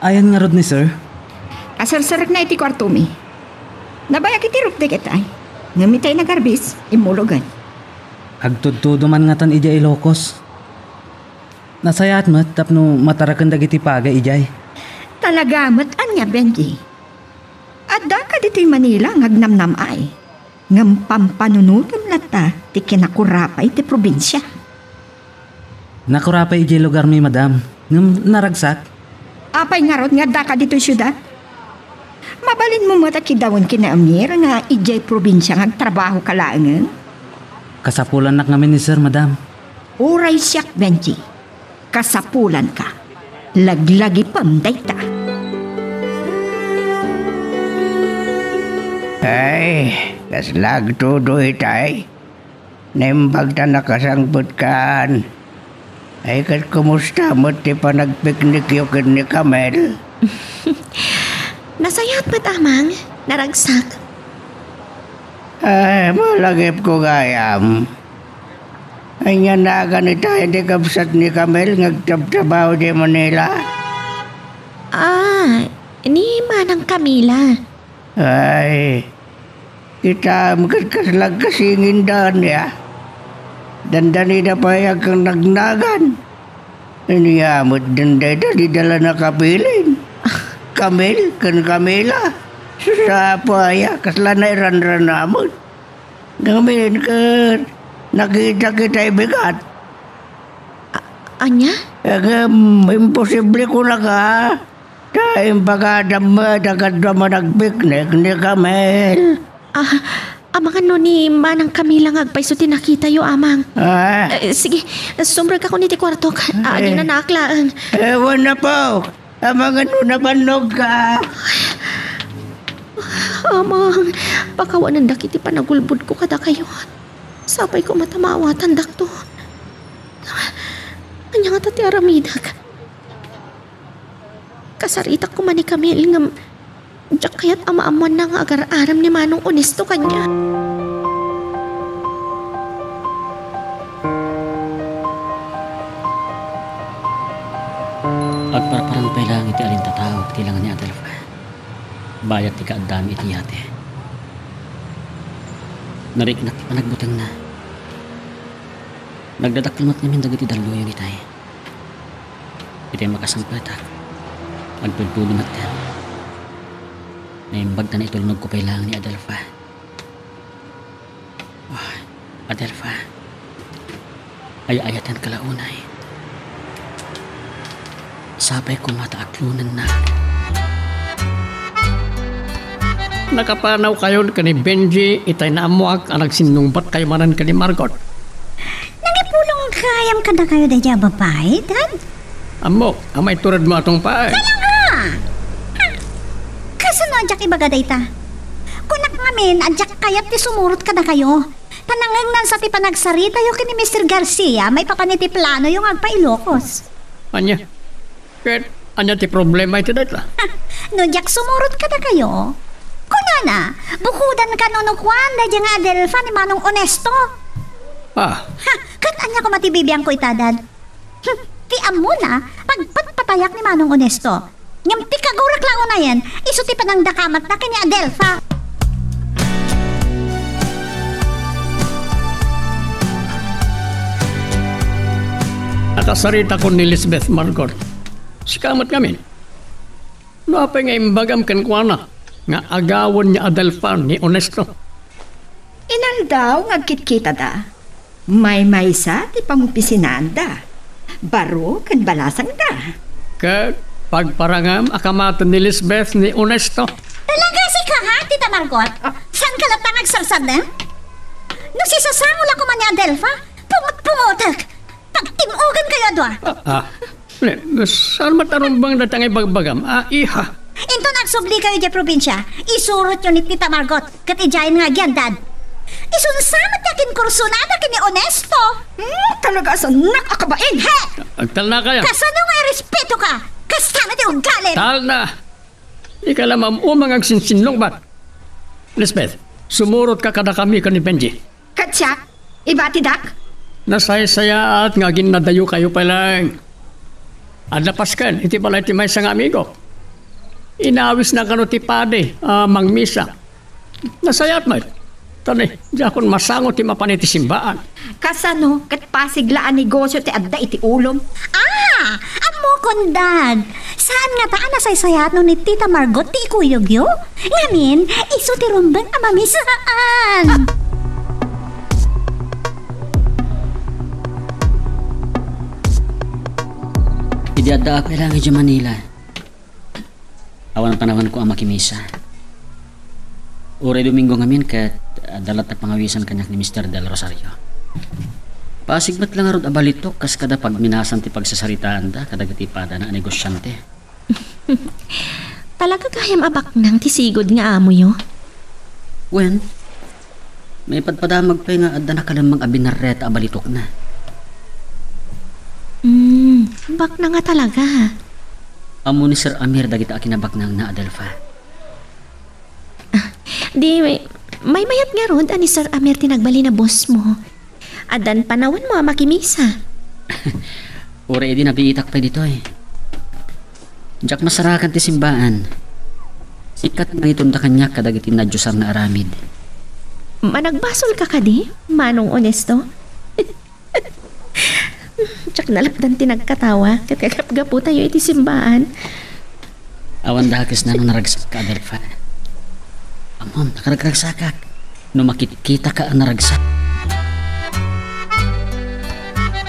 Ayan nga rod ni Sir. Asar-sarak na iti kwarto mi. Nabayak iti rupde kitay. Ngamitay na garbis, imulogan. Agtudtudo man nga tan ijay Ilocos. Nasayat mat tapno matarakan dagiti paga ijay. Talagamat anya, Benji. Adda ka dito'y Manila ngagnamnam ay. Ngam pampanunutan lata ti kinakurapay ti probinsya. Nakurapay ijay lugar mi, madam. Ngam naragsak. Apay nga rod nga adda ka dito'y syudad. Mabalin mo mata kidawon kina Amir nga ijay probinsya ngagtrabaho ka laangan. Kasapulan nak ngamin ni Sir, madam. Uray siyak, Benji. Kasapulan ka. Laglagi pam dayta. Ay, kaslag todo itay. Naimbag ta nakasangput kan. Ay, kat kumusta mo ti panagpiknik yung ni Camel? Nasayat ba't amang? Naragsak. Ay, malagip ko gayam. Ay nga na ganita, hindi kapsat ni Camel ngagtabtrabaho di Manila. Ni Manang Camila. Ay, kita magkaslag kasingin daan ya. Dandani na payag kang nagnagan. Iniyamot danday di dala na kapilin. Camel, kan Camila. Sa paya, kasla na iran-ran namon. Ngamin ka, nakita kita ibigat. Anya? Imposible ko na ka. Dahil pagkadama, dagadama nagpiknik ni Camel. Amang ano ni Manang Camila ngagpay so tinakita yo amang. Sige, sumbrag ako ni ti kwarto. Adi na naklaan. Ewan na po. Amang ano na panog ka. Amang, pakawanan dakiti panagulbud ko kada kayo. Sapay ko matamawatan dakto. Anya nga tati aramidag. Kasaritak ko man ni Camille ngam diyak kaya't ama-amuan na nga agar-aram ni Manong Onesto kanya. Agparparang pailang iti alin tatawag tilangan ni Adelfa. Bayat ti kaadami iti yate. Nariknak ti panagbutang na. Nagdadakilmat namin dagiti daluyo ni tayo. Iti makasangplatak. Agtudtulimat yan. Naimbag na itulnog ko pailang ni Adelfa. Adelfa. Ay-ayatan kalaunay. Sabay ko mataaklunan na. Nakapanaw kayo ka ni Benji, itay na amuak ang nagsinungbat kayo manan ka ni Margot. Nangipulong kayam ka na kayo da dya babae, Dad? Amok, amay turad mo atong paay. Kasano adyak ibaga dayta? Kunak ngamin, adyak kayat ti sumurot ka na kayo. Panangang nan sa ti panagsarita yung kini Mr. Garcia, may papaniti plano yung agpa Ilocos. Anya? Kahit anya ti problema ito dahil No, jak sumurot ka na kayo. Kunana, bukudan ka no Juan da dya nga Adelfa ni Manong Onesto. Kat anya ko matibibiyang ko itadad. Ti amo na, pagpatpatayak ni Manong Onesto. Ngam ti kagurak lang na yan, iso ti panang dakamat na kini Adelfa. nakasarita ko ni Lisbeth Margot. Sikamat kami. Napay nga imbagam kan kuana nga agawon niya Adelfa ni Onesto. Inaldaw nga kitkita da. May maysa ti pangupisinaan da. Baro kan balasang da. Kat pagparangam akamatan ni Lisbeth ni Onesto. Talaga si ka ha, Tita Margot? Saan ka lang nagsarsad na? Nung sisasangol ako man ni Adelfa, pumutak. Pagtimugan kayo doa. Saan matarong bang datang ibagbagam? Iha. Into nagsubli kayo di probinsya, isurot yun ni Tita Margot, katijayin nga gyandad. Isunsamat yakin kursunada kini Onesto. Talaga sa nakakabain. He! Agtal na kaya. Kasano nga respeto ka? Kasama di ugalit. Tal na. Ika lamang umang ang sinsinlong bat. Lisbeth, sumurot ka kada kami ka ni Benji. Katsa, ibatidak. Nasaya at nga ginadayo kayo pa lang. At napaskan, iti pala iti may isang amigo. Inawis na kano ti pade, mang misa. Nasayat mo. Tani, di akong masangot ti mapaniti simbaan. Kasano, kat pasiglaan negosyo ti adda iti ulom. Amo kondag. Saan nga taan nasaysayat no ni Tita Margot ti ikuyogyo? Ngamin, iso ti rumbang amamisaan. Idiada ako lang di Manila. Awan ang panahon ko ang makimisa. Ure Domingo ngamin kat dalat na pangawisan kanyak ni Mr. Del Rosario. Pasigbat lang arod abalitok kas kada pagminasan ti pagsasaritaan da kadagatipada na negosyante. Talaga kayam abak nang tisigod nga amo yo? Wen, may padpadamag pa nga adda na kalamang abinarret abalitok na. Bak na nga talaga. Amo ni Sir Amir dagita akinabak nang na Adelfa. Di, may mayat nga rod ani Sir Amir tinagbali na boss mo. Adan panawan mo makimisa. Ure di nabiitak pa dito eh. Diyak masarakan ti simbaan. Sikat na itong da kanya kadagiti na Diyosar na aramid. Managbasol ka di? Manong Onesto? Tsak nalapdan tinagkatawa. Katkagap-gapo tayo iti simbaan. Awan dahakis na nung naragsak ka Adelfa. Amon, nakaragsakak. No makikita ka ang naragsak.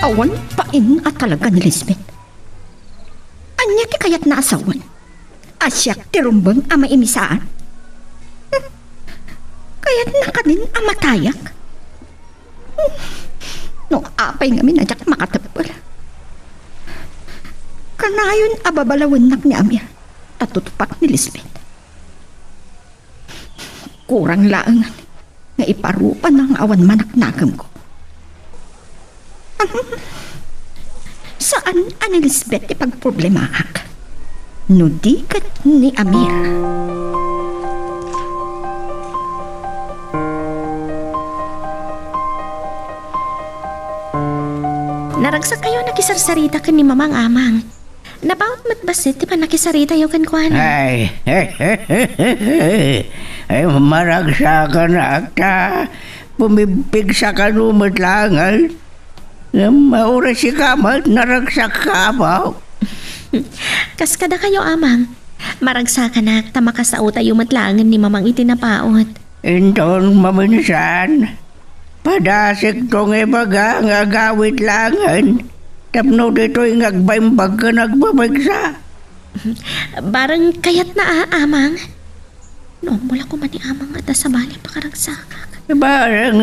Awan pain at talaga ni Lisbeth. Anya ti kayat na asawan. Asyak ti rumbang ama imisaan. Kayat na ka din ang matayak. No apay nga minadyak makatapal. Kanayon ababalawan nak ni Amir. Tatutupak ni Lisbeth. Kurang laangan nga iparupan ng awan manak-nakam ko. Saan ang Lisbeth ipagproblemaak? No di kat ni Amir. Naragsak kayo nakisarsarita kan ni Mamang Amang. Nabaut matbasit, di pa nakisarita yung kankwana. Ay, maragsakan na akta. Pumipig sa kanumot langal. Maura si kamat, naragsak ka ba? Kaskada kayo, Amang. Maragsakan na, tamakasauta yung matlangan ni Mamang itinapaot. Intong maminsan, padasik tong ibaga nga gawit langan. Tapno dito'y ngagbaimbag ka nagbabagsa. Barang kayat na Amang. No, mula ko man ni Amang at sa bali pakaragsakak. Barang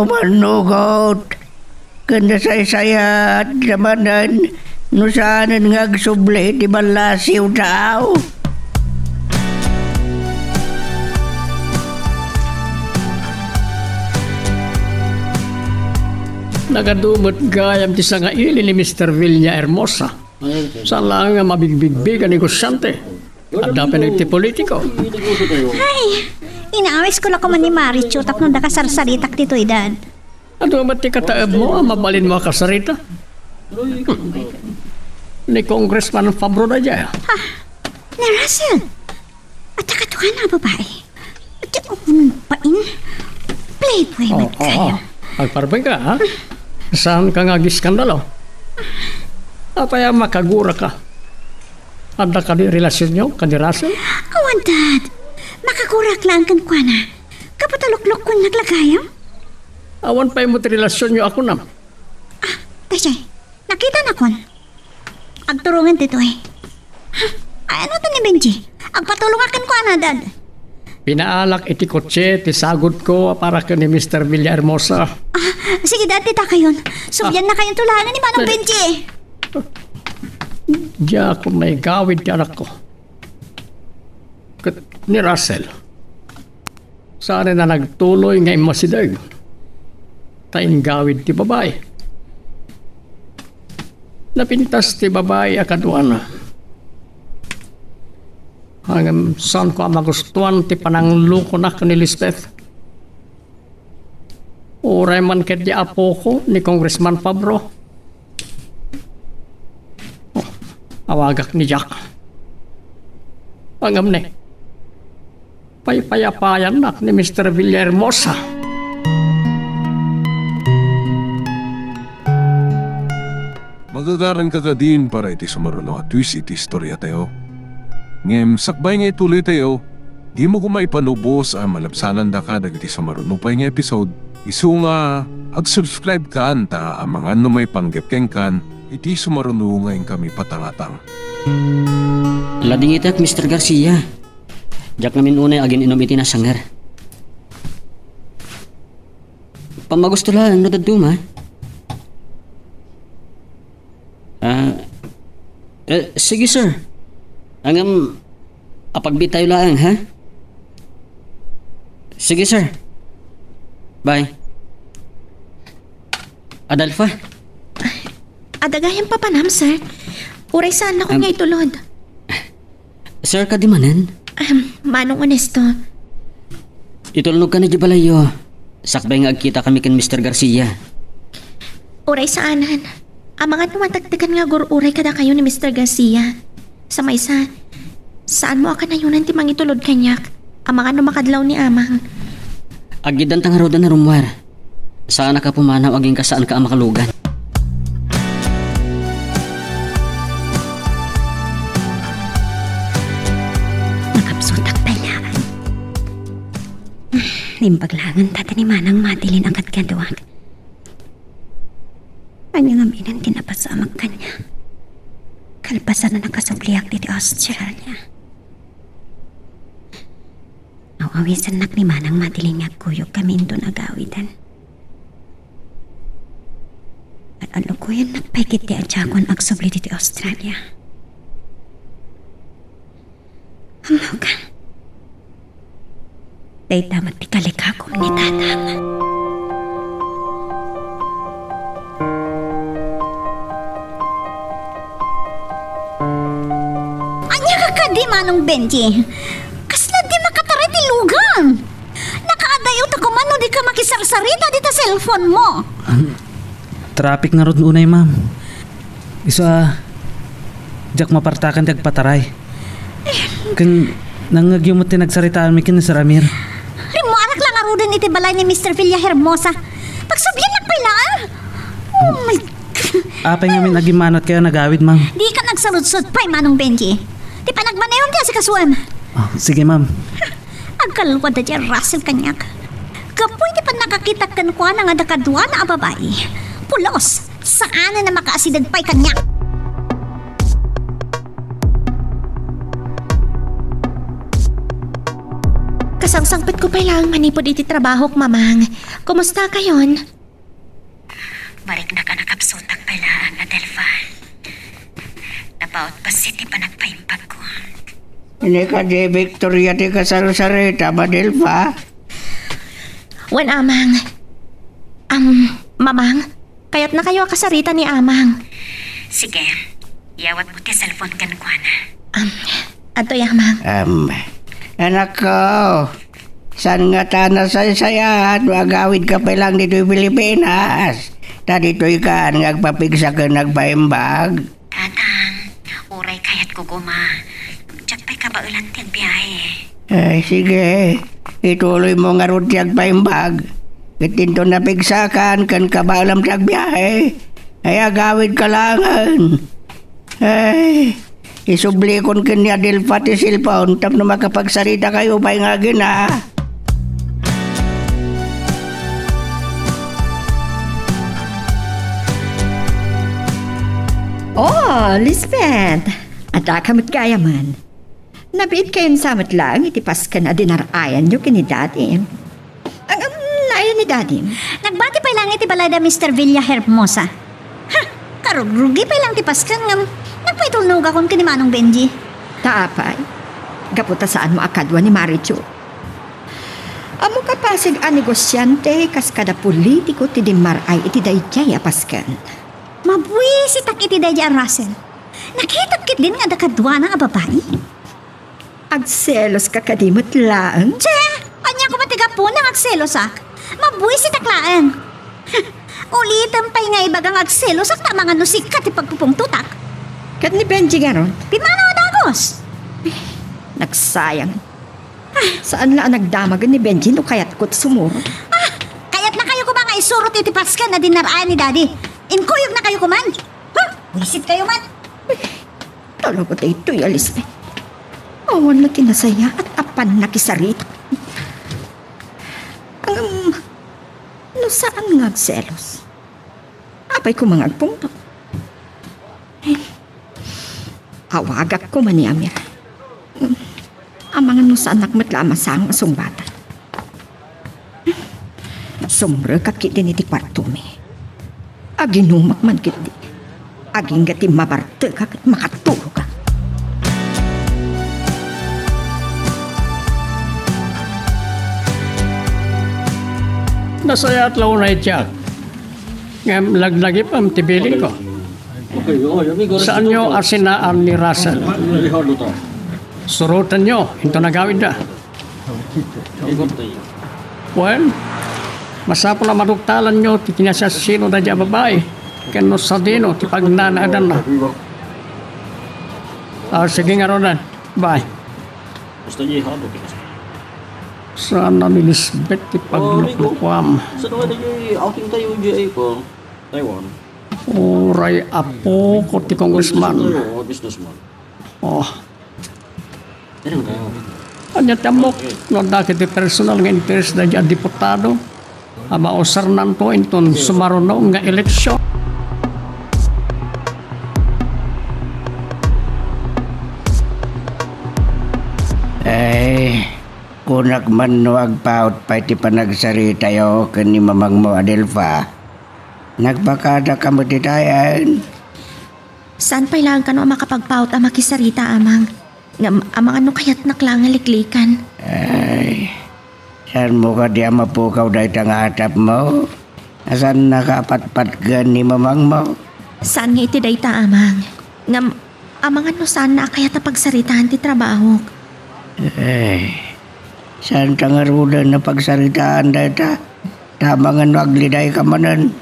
manugot. Kanda say-saya at lamanan. No saanan ngagsubli di balasiw daw. Nagadumot gayam ti nga ili ni Mr. Villa Hermosa. Saan lang nga mabigbigbigan negosyante. At dapat nagti politiko. Ay, inaawis ko lang ko man ni Marichu tapno da kasarsaritak dito idan. Ano ba't ti kataab mo, mabalin mo kasarita? Ni Congressman Fabro na dyan. Na Russell, at nakatukan na babae. At pain, playboy man kayo. Agparbay ka, ha? Saan ka nga giskandalo? Apaya makagura ka. Anda ka di relasyon nyo, ka ni Russell? Awan, Dad. Makakurak lang kan kwa na. Kapataluklok kong naglagayam. Awan pa mo ti relasyon nyo ako nam. Tasay, nakita na kon. Agturungan dito eh. Ay, ano to ni Benji? Agpatulong akin kwa na, Dad. Pinaalak iti kotse, ti sagod ko para ka ni Mr. Villahermosa. Sige, Dad, tita kayon. Subyan na kayong tulanan ni Manong Benji. Di ako may gawid ti anak ko. Kat ni Russell. Sana na nagtuloy ngay masidag. Taing gawid ti babae. Napintas ti babae akaduan. Hanggang saan ko magustuhan ti panangluko na ni Lisbeth. Uray man ket di apo ko ni Congressman Pabro. Awagak ni Jack. Pangam ne. Paypayapayan nak ni Mr. Villahermosa. Magagaran ka din para iti sumaruno at twist iti istorya tayo. Ngem sakbay nga ituloy tayo, di mo kumaipanubos ang malabsanan da ka dagiti sumaruno pa nga episode. Isu nga, ag-subscribe ka anta ang mga may panggepkeng kan, iti sumaruno ngayon kami patangatang. Lading itak, Mr. Garcia. Jack namin unay agin inom iti nasangar. Pamagusto lang, nadaduma. Sige sir. Angam, apagbit tayo lang, ha? Sige sir. Bye. Adalfa? Adagayan pa panam, sir. Uray saan ako nga itulod. Sir, kadimanan? Manong honesto. Itulnog ka na di balayo. Sakbay nga agkita kami kan Mr. Garcia. Uray saanan. Ang mga tumatagtagan nga uray kada kayo ni Mr. Garcia. Sa maysa, saan mo akan ayunan ti mangitulod kanyak? Ang mga numakadlaw ni amang. Agidan tang harodan na rumwar. Saan ka pumanaw aging kasaan ka ang makalugan? Nakapsutak talaan. Limbaglangan tata ni Manang Madeline ang katkaduwag. Kanya nga minang tinapasamag kanya. Kalpasan na nakasubliak dito Australia. Awawisan nak ni Manang Madeline nga kuyog kami doon agawidan. At ano ko yan nagpaikit di adjakon agsubli dito Australia. Amaw ka. Day tamat ti kalikagom ni tatang. Di Manong Benji, kasla di makataray ti lugan. Nakaadayot ako man no di ka makisarsarita di ta cellphone mo. Traffic nga ron unay, ma'am. Isa, Jack mapartakan di agpataray. Kan nangagyong mo tinagsaritaan mi kin ni Sir Amir. Rimo anak lang arudan iti balay ni Mr. Villahermosa. Pagsubyan na pala. Oh my God. Apay nga min agimanot kayo nagawid, ma'am. Di ka nagsaludsod pa, Manong Benji. Di pa nagmanayong di sa kasuan. Oh, sige, ma'am. Agkalwa da dyan, Russell kanyak. Kapoy di pa nakakita kan ko na nga dakadwa na babae. Pulos, saan na makaasidad pa'y kanyak? Kasangsangpit ko pa lang manipod iti trabaho ko, mamang. Kumusta kayon? Balik na ka nakapsutang pala, Adelfa. Nabaot pa siti pa nagpaimpag ko. Hindi ka di Victoria di kasal-sarita, Madelfa. Wan, amang. Mamang, kaya't na kayo kasarita ni amang. Sige, yawat mo ti cellphone kan ko na. Ato amang. Anak ko, saan nga tanas sayahan, magawid ka pa lang dito'y Pilipinas. Ta dito'y ka, nagpapigsa ka nagpaimbag. Tatang, uray kayat ko guma. Diyak pa'y kabaulan tiyang biyahe. Ay, sige. Ituloy mo nga ron tiyang paimbag. Itinto na pigsakan kan kabaulam tiyang biyahe. Ay, agawid ka langan. Ay, Isublikon kanya Adelpa ti cellphone tapno makapagsarita kayo bay nga gina. Oh, Lisbeth. Ada kamot kaya man. Nabiit kayo samat lang, itipas ka na dinarayan nyo kini Daddy. Ang naayan ni Daddy. Nagbati pa lang iti balada Mr. Villa Hermosa. Ha, karugrugi pa lang tipas ka nga. Nagpaitulnog akong kinimanong Benji. Taapay, gaputa saan mo akadwa ni Marichu. Amo kapasig a negosyante kas kada politiko ti Dimaray iti dayjay apaskan. Mabwisit ak iti dayja Russell. Nakita kit din nga dakadwa na nga babae. Agselos ka kadimot laang. Che, anya ko matiga po ng agselos ak. Mabwisit ak laan. Ulitan pa'y nga ibagang agselos ak na mga nusikat ipagpupong tutak. Kat ni Benji nga ron. Pimano dagos? Nagsayang. Saan na nagdamagan ni Benji no kayat ko't sumuro? Kayat na kayo ko ba nga isurot itipas ka na dinaraan ni Daddy? Inkuyog na kayo kuman. Wisit kayo man. Talaga tayo ito'y Elizabeth. Awan na tinasaya at apan nakisarit. No saan nga agselos? Apay ko mga agpunto. Awagak ko man ni Amir. Ang mga no saan nakmatlamasang masumbatan. Sumre kakiti ni ti kwarto mi. Aginumak man kiti. Aging gati mabarte ka at makaturo ka. Nasaya at launay Jack. Ngam laglagip ang tibiling ko. Saan nyo asinaan ni Russell? Surutan nyo, ito nagawin na. Well, masapo na maduktalan nyo, tikinasasino na dyan babae. Kano sa dino, tipagnanaadan na. Sige nga ronan. Bye. Sana ni Lisbeth tipagluklukwam. outing tayo dyan ko, Taiwan. Uray apo ko ti congressman. Businessman. Oh, Yan tayo. anya tamok. No dakit ti personal nga interest na dyan diputado. Mausar nanto inton sumaruno nga eleksyon. Ay, kunak man no agpaut pa iti panagsarita yo kani mamang mo Adelfa. Nagpakada ka mo titayan. Saan pa ilang ka no makapagpaut ang makisarita amang? Amang ano kayat naklangaliklikan? Ay, saan mo ka di mapukaw dahi tang atap mo? Asan nakapatpat gan ni mamang mo? Saan nga iti dayta amang? Amang ano saan na kayat na pagsaritaan ti trabaho? Ay, saan tangarudan na pagsaritaan dahi ta? Tama nga no agliday ka manan.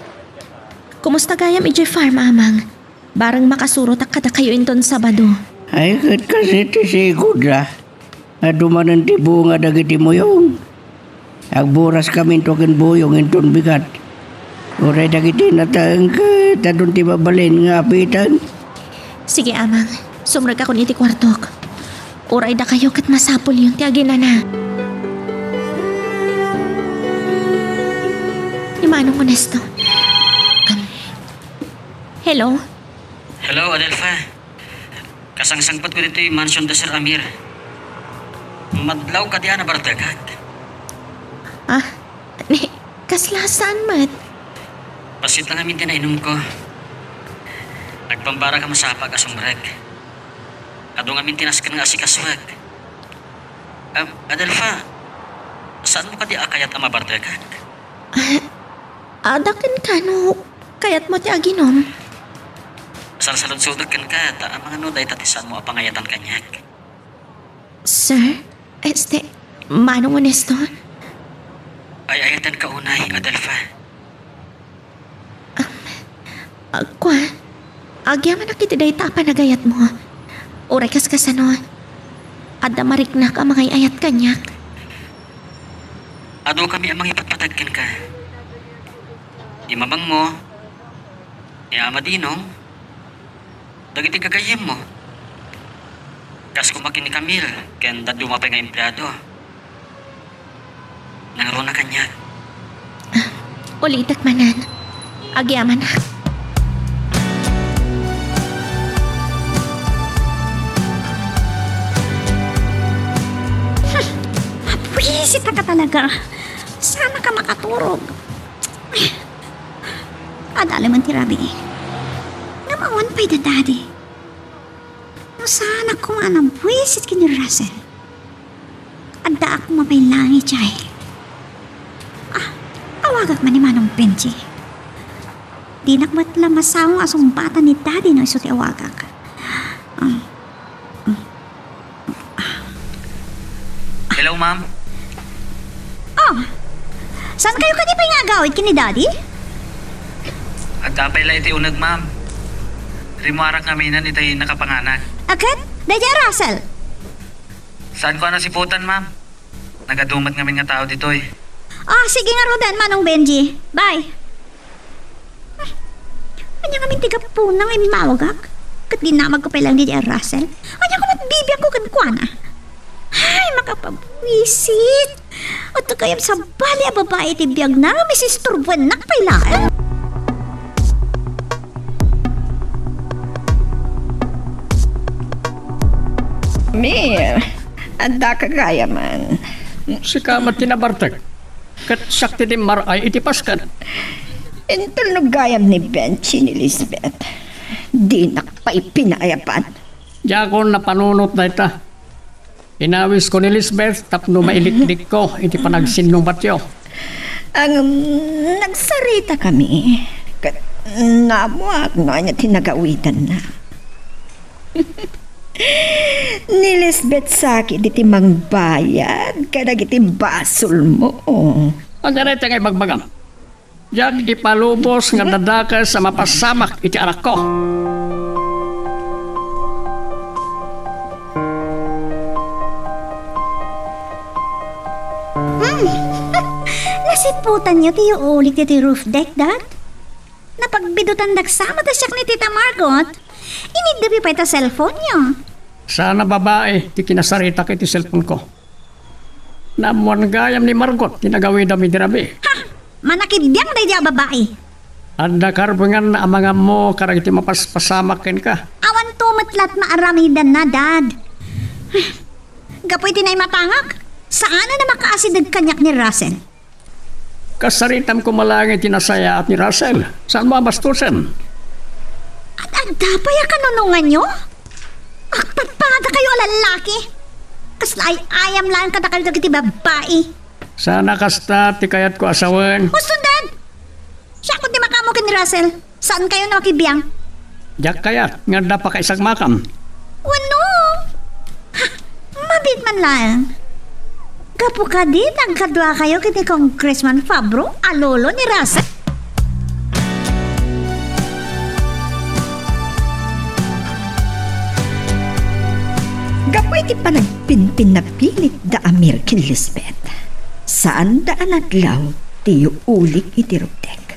Kumusta gayam iti farm amang? Barang makasurot ak kada kayo inton Sabado. Ay, kat kasi ti sigod la. Adumanan ti bunga dagiti muyong. Agburas kami token buyong inton bigat. Uray dagiti nataang ka, tadun ti babalin nga apitan. Sige amang, sumrag ako iti kwartok. Uray da kayo kat masapol yung ti agina na. Ni manong honesto. Hello? Hello, Adelfa. Kasangsangpat ko dito yung mansion da Sir Amir. Madlaw ka diyan na bartagat. Kaslasan mat. Pasit lang amin tinainom ko. Nagpambara ka masapa ka sumrag. Adong amin tinaskan nga asikaswag. Adelfa, saan mo ka di akayat ang mabartagat? Adakan ka no, kayat mo ti aginom. Sarsalod-sudog kan ka, ta mga no, dahi tatisan mo apangayatan kanyak. Sir, manong honesto? Ay ayatan ka unay, Adelfa. Kwa, agyaman na kita dahi ta panagayat mo. Uray kas kasano, adda mariknak ang mga ayat kanyak. Ado kami amang ipatpatagkan ka. Imamang mo, ni Amadinong, dagiti kagayem mo. Das ko makin ni Camille, ken daduma pa nga empleyado. Nangaro na kanya. Ulitak manan. Agyaman na. Wisit ka talaga. Sana ka makaturog. Adali man ti Rabi. Namawan pa'y dadadi. No sana ko anang wisit kini Russell. Adda ako mapay langit siya eh. Awagak man ni Manong Benji. Di nakmatla masawang asong bata ni daddy no iso ti awagak. Hello, ma'am. Oh, saan kayo kanipay nga agawid kini daddy? At kapay lang iti unag, ma'am. Rimuarak ngaminan itay nakapanganak. Agad? Dadya Russell? Saan ko nasiputan, ma'am? Nagadumat ngamin nga tao dito eh. Sige nga Rodan, Manong Benji. Bye. Kanya kami tigapunang ay mawagak. Kat ginamag ko pa lang dadya Russell. Kanya ko matbibiyang ko kankwana. Ay, makapabwisit. At kayam sa bali a babae ti biyag na, Mrs. Turbuan na kapailaan. Mir, anda kagaya man. Si kamat tinabartag. Kat sakti di maray iti paskan. Intel no gayam ni Benchi ni Lisbeth. Di nakpay pinaayapan. Yakon na panunot na ita. Inawis ko ni Lisbeth tapno mailiklik ko iti panagsinong batyo. Ang nagsarita kami. Kat namuak nga niya tinagawitan na. Ni Lisbeth sakit iti mangbayad kadag iti basol mo. Ang ganito ngay bagbagam. Diyan ipalubos nga nadaka sa mapasamak iti anak ko. Nasiputan niyo ti ulik ti roof deck, Dad? Napagbidutan dagsama ta siyak ni Tita Margot. Inidabi pa ita cellphone niyo. Sana babae, ti kinasarita ko iti cellphone ko. Namuan gayam ni Margot, tinagawi dami dirabi. Ha! Manakibiyang day diya babae. Anda karbungan na amanga mo karag iti mapaspasamak ken ka. Awan tumatlat maaramidan na, Dad. Gapoy tinay matangak. Saan na makaasidad kanyak ni Russell? Kasaritam ko malangit tinasaya at ni Russell. Saan mo abastusan? At dapay ang kanunungan nyo? Akpagpada kayo lalaki. Kaslay ayam lang kadakal-dag iti babae. Sana kasta ti kayat ko asawan. Gusto, Dad! Siya ko di makamo ni Russell. Saan kayo nakibiyang? Jak kayat, nga pa ka isang makam. Wano? Ha, mabit man lang. Gapo ka di, nagkadwa kayo kiti Congressman Fabro, alolo ni Russell. Gapoy ti panagpinpin na pilit da Amir kin Lisbeth. Saan daan adlaw tiyo ulik iti ruptek.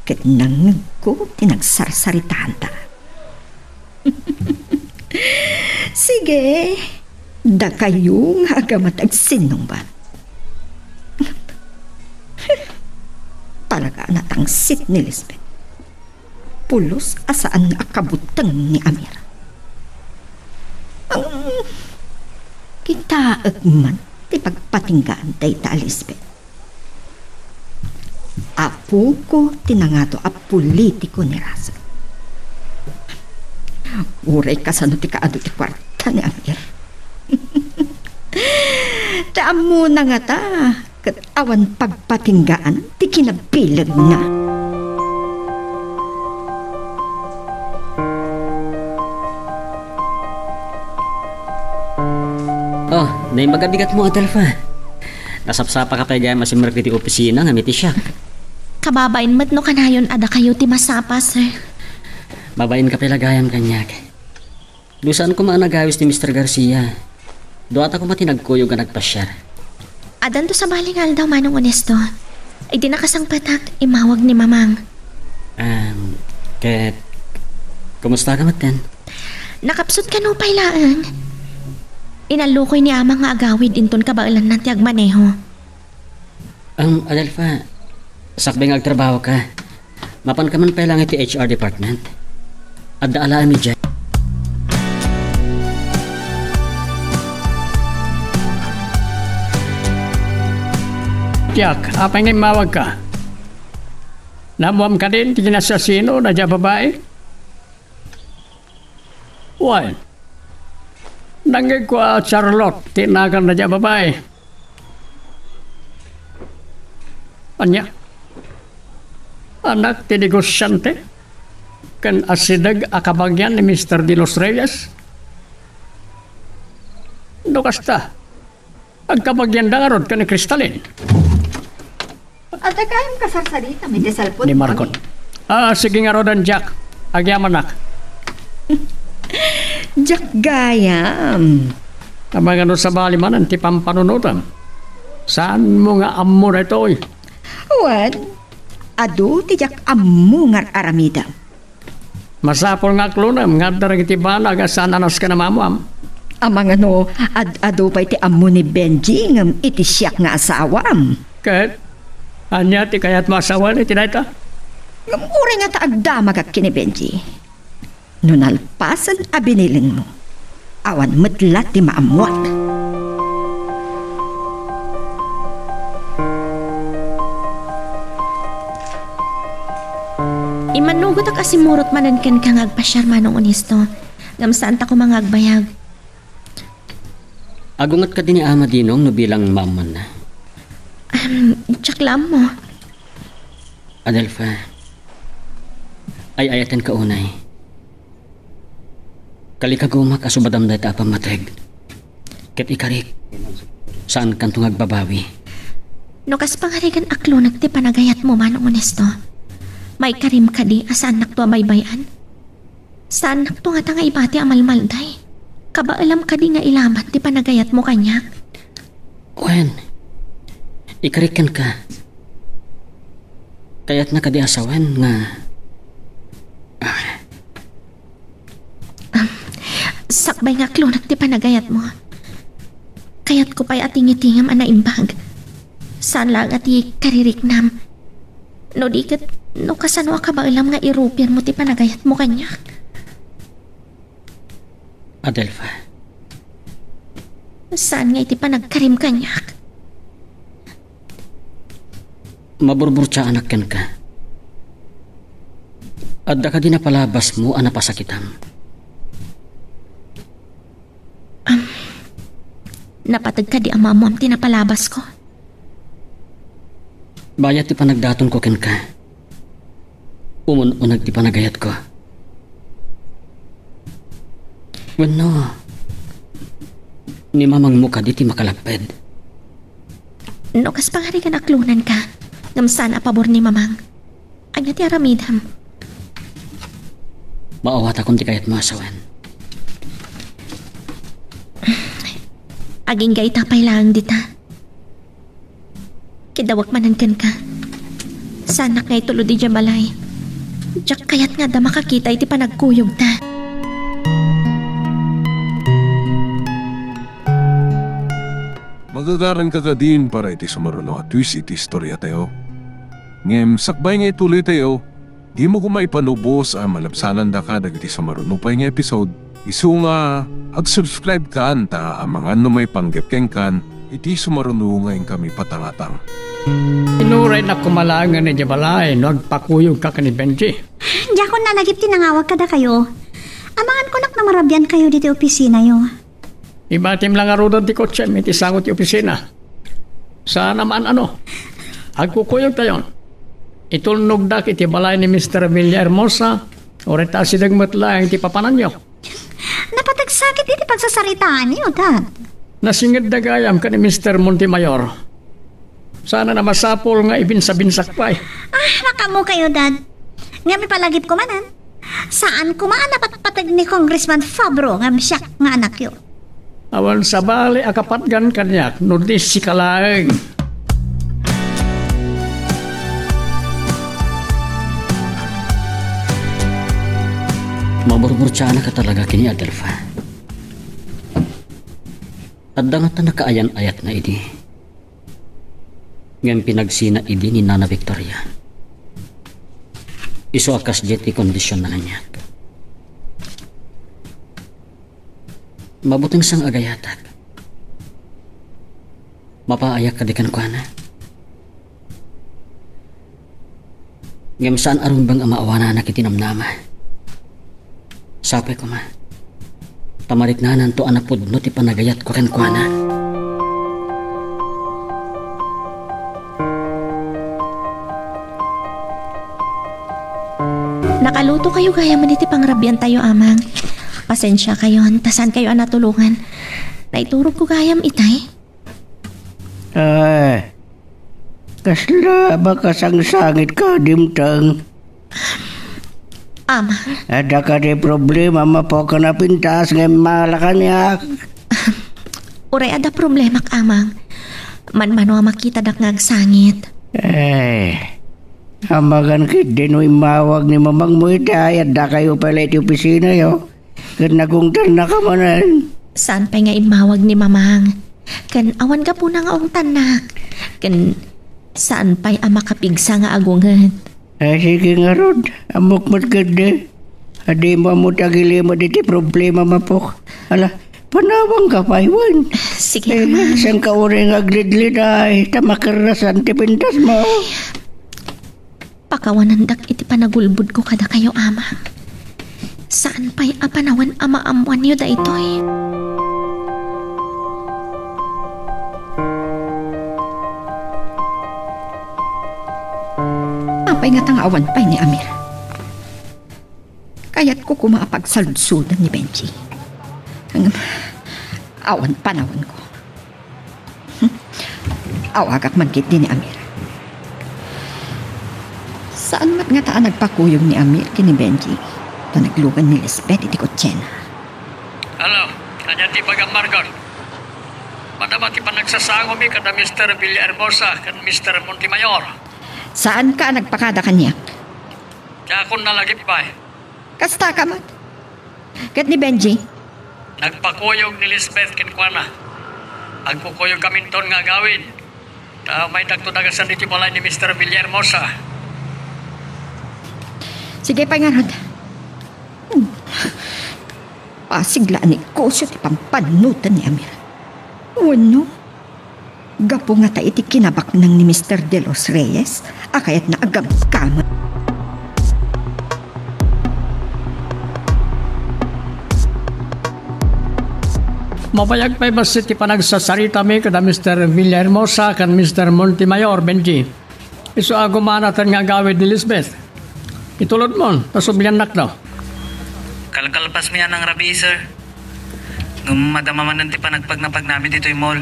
Ket nang ko tinagsarsaritaan ta. Sige, da kayo nga agamat agsinong ba? Talaga natangsit ni Lisbeth. Pulos asaan akabutang ni Amir. Kita agman ti pagpatinggaan day ta Lisbeth. Apo ko tinangato a politiko ni Russell. Uray kasano ti kaado ti kwarta ni Amir. Taam na nga ta, kat awan pagpatinggaan ti kinabilag na. Oh, nay magabigat mo, Adelfa. Nasapsapa ka pa dyan masimrag ti opisina nga miti siya. Kababain mat no kanayon ada kayo ti masapa, sir. Babayin ka pilagayam kanyak. Lusaan ko maanagawis ni Mr. Garcia. Doata ko matinagkuyog nga nagpasyar. Adan to sa balingal daw manong honesto. Ay di nakasang patak, imawag ni mamang. Ket, kumusta ka maten? Nakapsot ka no pailaan. Inalukoy ni ama nga agawid inton kabailan na tiyag maneho. Adelfa, sakbeng agtrabaho ka. Mapan ka man pa lang iti HR department. At daala mi dyan. Tiyak, apa nga mawag ka? Nabuam ka din, tigin asasino na dyan babae? Why? Nangig ko Charlotte, tinagan na dyan babae. Anya? Anak ti negosyante? Kan asidag akabagyan ni Mr. De Los Reyes? No kasta? Agkabagyan dangarod ka ni Kristalin? At kayong kasarsarita, may desalpon Ni Marcon. Sige nga rodan, Jack. Agyaman nak. Jack Gayam. Abang ano sa bali man, anti pampanunutan. Saan mo nga amo na ito eh? What? Ado ti Jack amungar aramida. Masapol nga klunam, nga darang iti balag, saan anas ka na mamuam. Amang ano, ado pa iti amo ni Benji, ngam iti siyak nga asawam. Kahit, anya ti kaya't masawa ni tinayta? Ngam uri nga taagdamag ak kini Benji. Nunalpasan a binilin mo. Awan metlat ti maamuat. Imanugot ak asimurot manan ken kang agpasyar manong onesto. Ngam saan ta ko mga agbayag. Agungat ka din ni ama dinong no bilang mamon na. Tsaklam mo. Adelfa, ay ayatan ka unay. Kalikagumak asubadam da ita pamateg. Ket ikarik, saan kantong agbabawi? No kas pangarigan aklo nagti panagayat mo manong onesto. May karim ka di asaan nakto baybayan. Saan nakto nga ta nga ibati amalmalday. Kaba alam ka di nga ilamat ti panagayat mo kanyak. Wen, ikarikan ka. Kaya't na kadi asawan nga. Sakbay nga klonat ti panagayat mo. Kaya't ko pa'y ating-itingam anaimbag. Saan lang ati kaririknam. No dikat, no kasano ka ba alam nga irupian mo ti panagayat mo kanyak? Adelfa. Saan nga iti panagkarim kanyak? Maburbur anak ken ka. Adda ka din napalabas mo ang napasakitam. Napatag ka di ama mo ang tinapalabas ko. Bayat ti panagdaton ko ken ka. Umununag ti panagayat ko. Wenno. Ni mamang mo ka di ti makalaped. No kas pangarigan aklunan ka. Ngam sana pabor ni mamang. Anya ti aramidam. Maawat akong ti kayat masawan. Aging gay tapay lang dita. Kidawak manankan ka. Sanak nga itulo di jabalay. Diyak kayat nga da makakita iti panagkuyog ta. Magagaran ka ka din para iti sumaruno at twist iti istorya tayo. Ngem sakbay nga ituloy tayo, di mo kumaipanubos ang malabsanan da ka dagiti sumaruno pa nga episode. Isu nga, ag-subscribe ka anta ang mga may panggap kan iti sumaruno ngayon kami patangatang. Inuray na kumalangan ni Jabalay, no agpakuyog ka ni Benji. Diya ko na nagip tinangawag kada kayo. Amangan ko nak na marabyan kayo dito opisina yo. Ibatim lang arudan ti kotse, may tisangot yung opisina. Saan naman ano? Agkukuyog tayon. Itulnog dak iti balay ni Mr. Villahermosa, o reta sidagmat lang iti papanan nyo. Napatagsakit iti pagsasaritaan niyo, Dad. Nasingid da gayam ka ni Mr. Montemayor. Sana na masapol nga ibinsa-binsak pa eh. Makamo kayo, Dad. Nga may palagip ko manan. Saan kumaan napatpatag ni Congressman Fabro nga siyak nga anak yo? Awan sa bali akapatgan kanyak, nudis si kalaeng. Maburbur ka talaga kini Adelfa. Adda nga ta nakaayan-ayat na idi. Ngayon pinagsina idi ni Nana Victoria. Iso akas jet kondisyon na kanya. Mabuting sang agayatak. Mapaayak ka di kan kuana. Ngayon saan aron bang amaawana na kitinamnama? Sapay ko ma. Tamarik na nanto anapod no ti panagayat ko kan kuana. Nakaluto kayo gaya man iti pangrabyan tayo amang. Pasensya kayo, tasan kayo anatulungan. Naiturog ko gayam itay. Ay, kasla baka sangsangit ka dimtang. Amang, Ada ka di problema mapo ka na pintas ng malakanyak. uray ada problema amang. Man-mano ang makita dak ngagsangit. Amagan kit din mawag ni mamang mo itay at da kayo pala iti opisina yo. Kan nagungtan na ka manan. Saan pa nga imawag ni mamang? Kan awan ka po na nga ong tanak. Kan saan pa'y amakapigsa nga agungan. Ay sige nga rod, amok mat gede. Adi mo mo tagili mo diti problema mapok. Ala, panawang ka pa iwan. Sige amang. Saan ka uring aglidlid ay tamakarasan ti pintas mo. Pakawanandak iti panagulbud ko kada kayo amang. Saan pa'y apanawan amaamuan niyo da itoy? Apay nga tang awan pa'y ni Amir. Kaya't ko kumapagsaludsudan ni Benji. Ang awan panawan ko. Awagak magkit din ni Amir. Saan mat nga taan nagpakuyog ni Amir kini Benji? Ta naglugan ni Lisbeth iti kotsena. Hello, kanya ti bagang Margot. Madama ti panagsasango mi kada Mr. Villahermosa kan Mr. Montemayor. Saan ka nagpakada kanya? Kaya akong nalagip pa eh. Kasta ka mat. Kat ni Benji, Nagpakuyog ni Lisbeth kinkwana. Agkukuyog kami ton nga gawin. Ta may dagto-dagasan diti balay ni Mr. Villahermosa. sige pa nga rod. Pasiglaan ni Kosyo ti pampanutan ni Amir. Wano? Gapo nga ta iti kinabak nang ni Mr. De Los Reyes, akayat na agam kama. Mapayag pa'y basit ti panagsasarita mi kada Mr. Villahermosa kan Mr. Montemayor, Benji. Iso agumanatan nga gawid ni Lisbeth. Itulod mo, tasubyan nak daw. Kalkalpas mi anang rabi, sir. Nung madamaman ti panagpagnapag namin dito'y mall.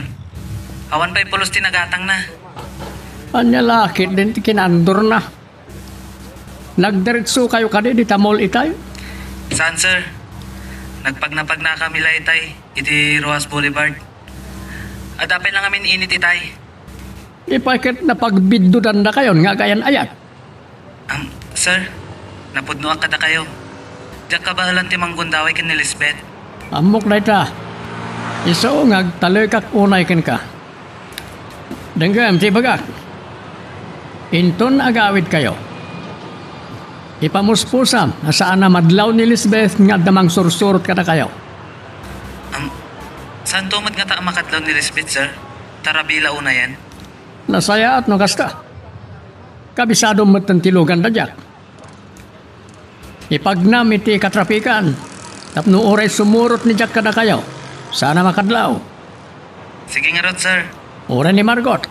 Awan pa'y pulos tinagatang na. Anya lakit din ti kinandor na. Nagdiretso kayo kadi di tamol itay. Saan, sir? Nagpagnapag na kami laytay, iti Rojas Boulevard. Adapay lang amin init itay. Ipakit na pagbiddudan na kayo nga gayan ayat. Sir, napudno kada kayo. Diyak ka ba alam ti manggundaway kin ni Lisbeth? Amok na ita. Iso ngagtaloy kak unay kin ka. Denggam ti bagak. Inton agawid kayo. Ipamuspusam na saan na madlaw ni Lisbeth nga damang sursurot ka na kayo. Saan tumad nga ta makadlaw ni Lisbeth, sir? Tarabila una yan. Nasaya at nukas ka. Kabisado mo't ng tilugan na dyak. Ipagnam iti katrapikan. Tapno oray sumurot ni dyak ka na kayo. Sana makadlaw. Sige nga rod, sir. Oray ni Margot.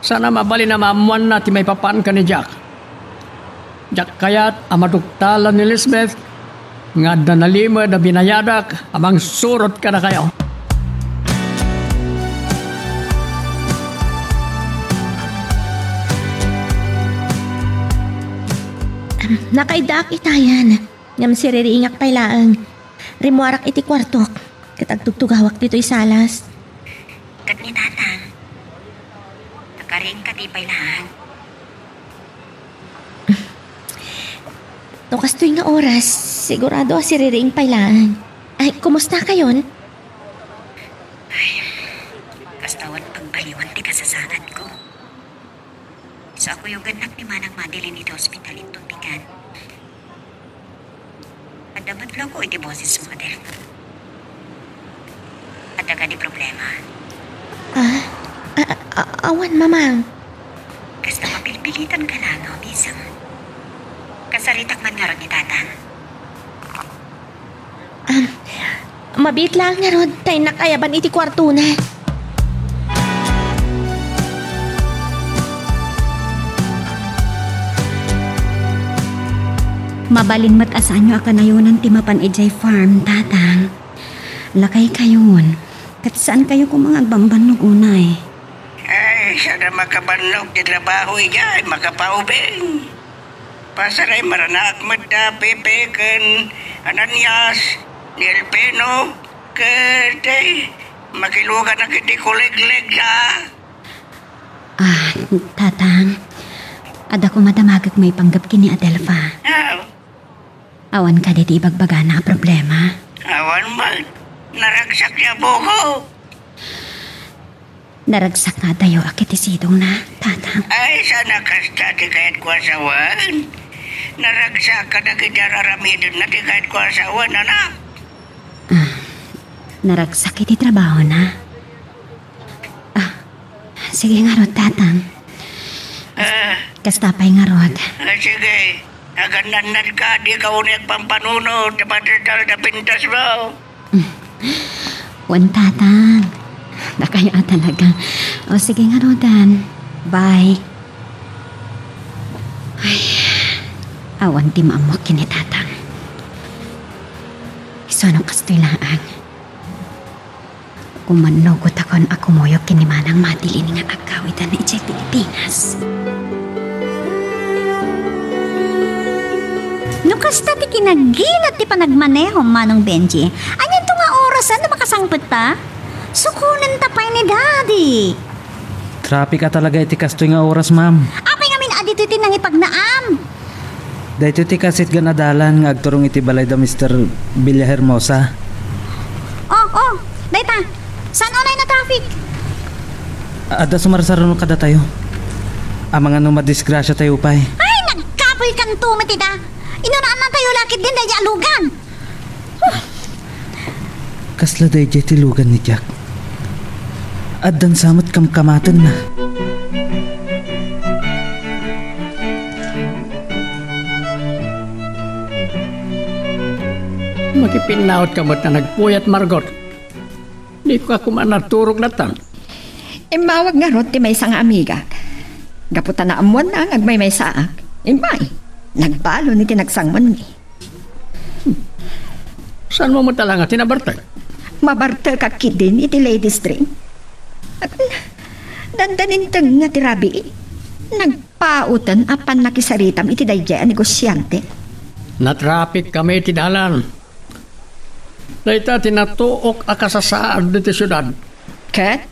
Sana mabali na maamuan na ti may papan ka ni Jack. Jack kayat amaduktalan ni Lisbeth nga danalima na binayadak amang surot ka na kayo. Nakaidaak itayan. Ngam siririingak pailaang. Rimuarak iti kwartok. Katagtugtugawak dito'y salas. Kat ni tatang. Nakaring ka di pailahan. No kastoy nga oras, sigurado siririing pailaan. Ay, kumusta kayon? Ay, So ako yung ganak ni Manang Madeline ito hospital itong bigan. Padabat lang ko iti boses mo, Adelfa. At aga di problema. Awan, mamang. Kasta mapilpilitan ka lang, no, bisang. Kasaritak man nga ron ni Tatang. Mabit lang nga rod, tayo nakayaban iti kwarto na. Mabalin mat asan nyo akan ayunan ti mapan ejay farm, Tatang. Lakay kayon. Kat saan kayo kung mga agbambanog unay? Ay, sana makabanlog di trabaho iya, makapaubing. Pasaray maranak mada Pepe ken Ananias, ni Elpeno, kete makilugan na kiti kuleg-leg na. Tatang. Ada ko madamagag may panggap kini Adelfa. Awan ka diti ibagbaga na problema. Awan man, naragsak niya buko. Naragsak nga tayo akit isidong na, Tatang. Ay, sana kasta di kahit ko asawan. Naragsak ka na kitararamidin na di kahit ko asawan, anak. Naragsak iti trabaho na. Sige nga rod, Tatang. Kastapay nga rod. Sige, aganan ka, di ka unik pampanuno, tapatal na pintas mo. Wan, Tatang. Nakaya talaga. O sige nga rodan. Bye. Ay, awan ti maamok kini Tatang. Iso anong kastoy laang. Kumanugot akon ako moyo kini Manang Madeline nga agawitan na ijay Pilipinas. Nukasta ti kinagilat ti panagmaneho, Manong Benji. Anyan to nga orasan na makasangpot ta? Sukunan tapay ni Daddy. Traffic ka talaga iti kastoy nga oras, ma'am. Apay ngamin adito ti nang ipagnaam. Dahito ti kasit nga nadalan nga agturong iti balay da Mr. Villahermosa. Oh, dayta. Saan onay na traffic? Ada sumarsaruno kada tayo. Mga nung madisgrasya tayo pa'y. Ay, nagkapoy kan tumatida. Inunaan na tayo lakit din dahil alugan. Kasla dahi jay tilugan ni Jack. Addan samot kamkamatan na. Makipinaot ka mo't na nagpuyat, Margot. Di ko ako manaturog na tan. Mawag nga rod ti may isang amiga. Gaputan na amuan na ang may saak. Imay, nagbalo ni tinagsangman ni. Saan mo matala nga tinabartay? Mabarta ka kidin iti lady string. At dandanin tang nga ti Rabi. Nagpautan apan nakisaritam iti dayjay a negosyante. Na-traffic kami tidalan. Dahita tinatuok akasasaan dito syudad. Kat,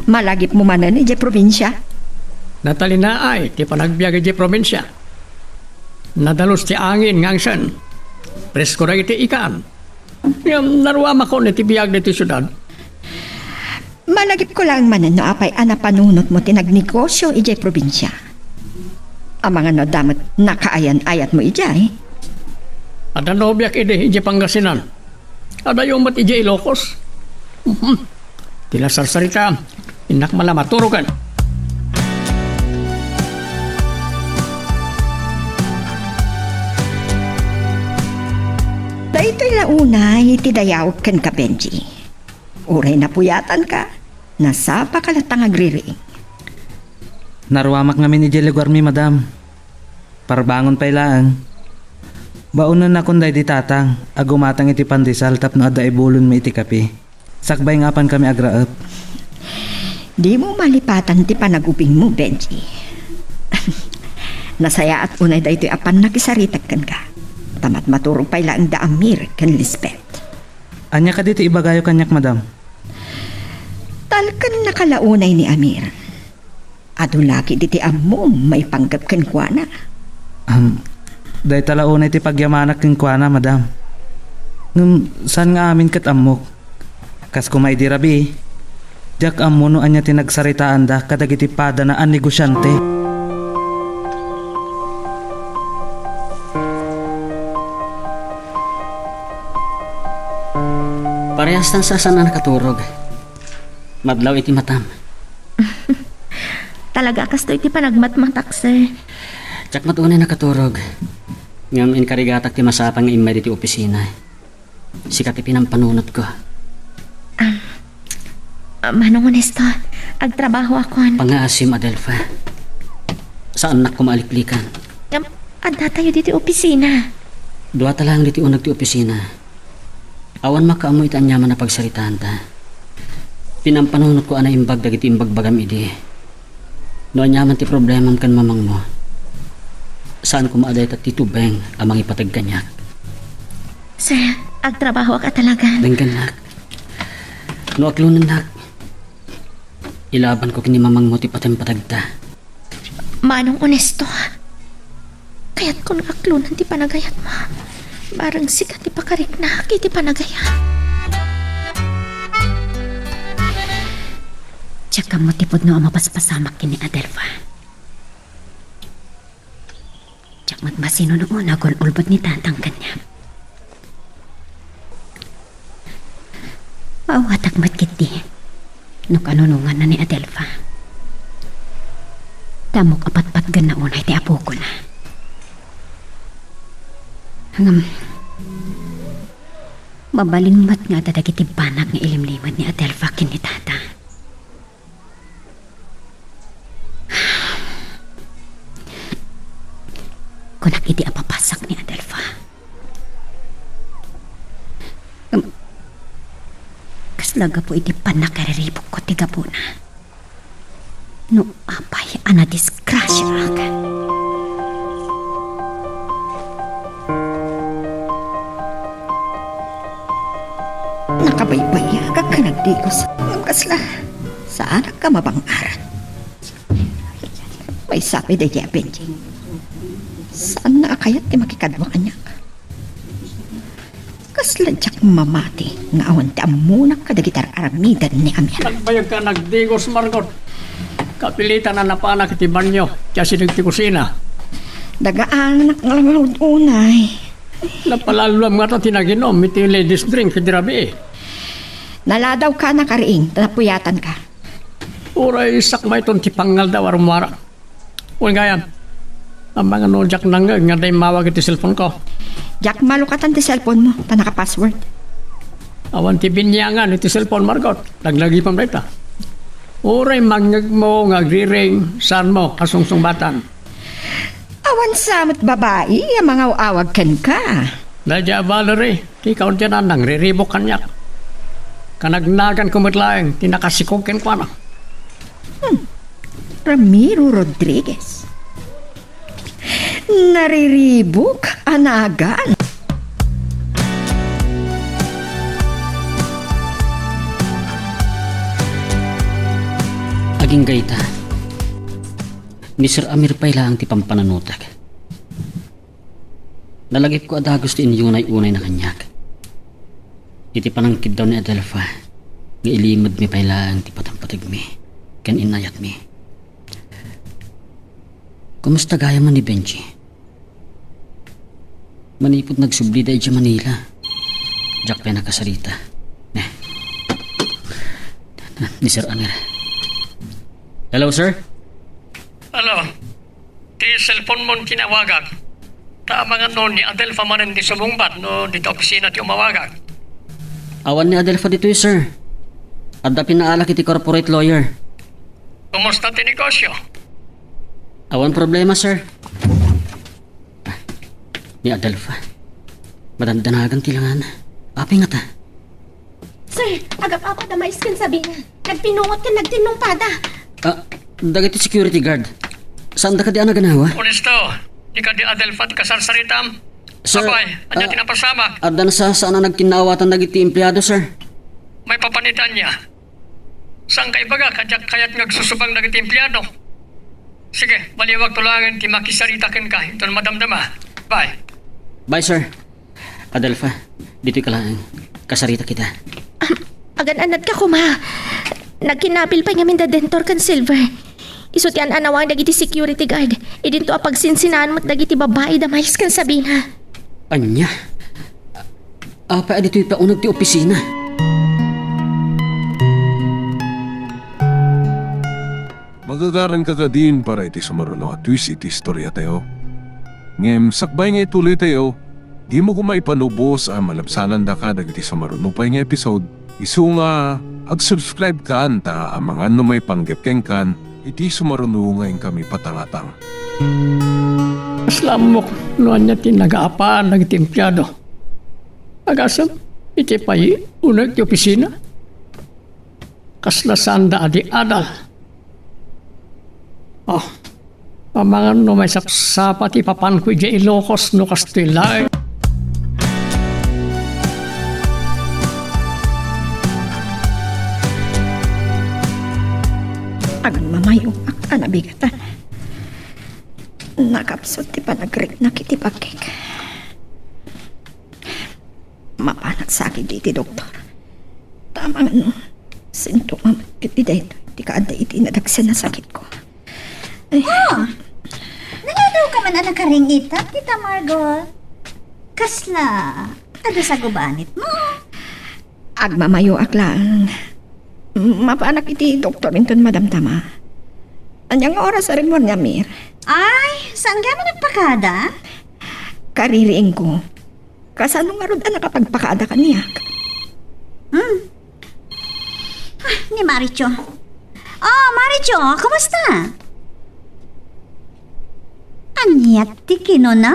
malagip mo manan iti probinsya. Natalinaay ti panagbiag iti probinsya. Nadalos ti angin ngangsan. Presko na iti ikan. Yung naruama ko niti biag dito syudad. Malagip ko lang manan no apay anapanunot mo tinagnegosyo iti probinsya. Ang mga no damat nakaayan-ayat mo ijay. Ada nobiak ide iti Pangasinan. Ada yung mat ije Ilocos. Tila sarsarita, inak malamaturugan. Dahito'y launa, iti dayaw ken ka, Benji. Uray na puyatan ka, nasapa ka latang agririing. Naruamak ngamin ni Jelegwarmi, madam. Parbangon pa ilaan. Baunan na kunday di Tatang, agumatang iti pandesal tapno ada ibulon may iti kape. Sakbay ngapan kami agraap. Di mo malipatan ti panaguping mo, Benji. Nasaya at unay da ito'y apan nakisaritak kan ka. Tamat maturong pa ilang da Amir kan Lisbeth. Anya ka dito ibagayo kanyak, madam? Talkan nakalaunay ni Amir. Adulaki diti amom may panggap kan kuana. Dahil talaunay ti pagyamanak king kuana, madam. Saan nga amin kat amok? Kas kumay di Rabi, Jack amuno anya tinagsaritaan da kadagiti pada na an negosyante. Parehas tan sa sana nakaturog. Madlaw iti matam. Talaga kasto iti panagmatmatak, sir. Tsak matunay nakaturog. Ngam inkarigatak ti masapang nga imay diti opisina. Sikat ipinampanunot ko. Manong honesto, agtrabaho ako. Pangaasim, Adelfa. Saan nak kumaaliklikan? Anda tayo diti opisina. Dua talang diti unag ti opisina. Awan makaamoy iti anyaman na pagsaritaan ta. Pinampanunot ko ana imbag dagiti imbag bagam idi. No anyaman ti problemam kan mamang mo. Saan ko maaday ta titubeng amang ipatag kanyak? Sir, agtrabaho ka talaga. Denggan nak. No aklunan nak. Ilaban ko kini mamang mo ti patempatag ta. Manong honesto. Kaya't kung aklunan ti panagayat mo. Barang sikat ti pakarik na kiti panagayat. Tsaka mo tipod no ang mapaspasamak kini Adelfa. Tsak magmasino noon agon ulbot ni tatang kanya. Mauhatag matkiti. No kanunungan na ni Adelfa. Tamok apat-pat gan na unay ti apo ko na. Hangam, mabalingmat nga dadagiti banak nga ilimlimad ni Adelfa kini tata. Kunak iti apapasak ni Adelfa. Kaslaga po iti panakariribok ko ti gabuna. No apay ana disgrasya agad. Nakabaybaya ka ka nagdigos. Kasla, saan ka mabangaran? May sabi na niya, Benji. Saan na kayat ti makikadwa kanya? Kasla diyak mamati nga awan ti amunak kadagitar aramidan ni Amir. Nagbayag ka nagdigos, Margot. Kapilitan na napanak iti banyo. Kaya sinig ti kusina. Dagaan nga lang unay. Napalalulam nga ito tinaginom. Iti ladies drink kadirabi. Naladaw ka na kariing. Napuyatan ka. Uray isak may itong tipangal daw arumara. Uy ngayon. Ang mga nojak nang nga day mawag iti cellphone ko. Jack, malukatan ti cellphone mo. Ta naka-password. Awan ti binyangan iti cellphone, Margot. Laglagi pa ba ita? Uray mangag mo nga agri-ring. Saan mo kasungsung batan? Awan samot babae. Ang mga awag kan ka. Nadya Valerie. Ikaw dyan nang riribok kanyak. Kanagnagan kumitlaeng. Tinakasikog ken kwa na. Ramiro Rodriguez. Nariribok anagan. Aging gayta. Ni Sir Amir pa ilang ti pampananutag. Nalagip ko adagos ti inyunay-unay na kanyak. Iti panangkid daw ni Adelfa. Nga ilimod mi pa ilang ti patampatag mi. Kan inayat mi. Kumusta gaya man ni Benji? Manipod nagsubli dahi dyan Manila. Jack pa nakasarita. Ni Sir Amir. Hello, sir? Hello. Ti cellphone mo kinawagag. Tama nga noon ni Adelfa manin di subungbat no dito opisina ti umawagag. Awan ni Adelfa dito sir. Adda pinaalak iti corporate lawyer. Kumusta ti negosyo? Awan problema, sir. Ni Adelfa. Madandanagan tilangan. Api nga ta. Sir, agap-apa na mais kan sabi nga. Nagpinungot ka nagtinungpada. Dagiti security guard. Saan da ka di ana ganawa? Honesto, di ka di Adelfa ti kasarsaritam. Sir, Abay, anya tinapasamak. Adda na saan na nagkinawatan dagiti empleyado, sir. May papanitan niya. Saan ka ibaga kaya't nagsusubang dagiti empleyado? Sige, baliwag tulangan ti makisarita ken ka. Ito na madamdama. Bye. Bye, sir. Adelfa, dito'y kalaan. Kasarita kita. Agan-anad ka kuma. Nagkinabil pa nga min da dentor kan silver. Isut yan anawang dagiti security guard. Idinto apagsinsinaan mo't dagiti babae da mais kan sabina. Anya? Apa dito'y paunag ti opisina? Magagaran ka ka din para iti sumaruno at twist iti istorya tayo. Ngem sakbay nga ituloy tayo, di mo kumaipanubos ang malabsanan da ka dagiti sumaruno pa nga episode. Isu nga ag-subscribe ka anta ang mga may panggepkeng kan iti sumaruno ngayon kami patangatang. Aslamok, noan niya tinag-aapaan ng timpyado. Agasam, iti pa'y unag ti opisina. Kaslasan da adi adal. Oh, pamangan no may sapsapat ipapan ko iti Ilocos no Kastilay. Agmamayong ak anabigatan. Nakapsot ti panagrik na kiti pagkik. Mapanat sa akin di ti doktor. Tama nga no. Sintoma kiti dahito. Di ka anda iti nadagsan na sakit ko. Oh! Nangadaw ka man anak karing itap, tita Margot. Kasla, ano sa gubanit mo? Agmamayo aklang. Mapanak iti doktor inton madamtama. Anyang oras rin mo niya, Mir. Ay, saan ka man nagpakada? Kaririing ko. Kasano nga ron nakapagpakada ka niya? Ni Maricho. Oh, Maricho, kumusta? Anyat ti kino na?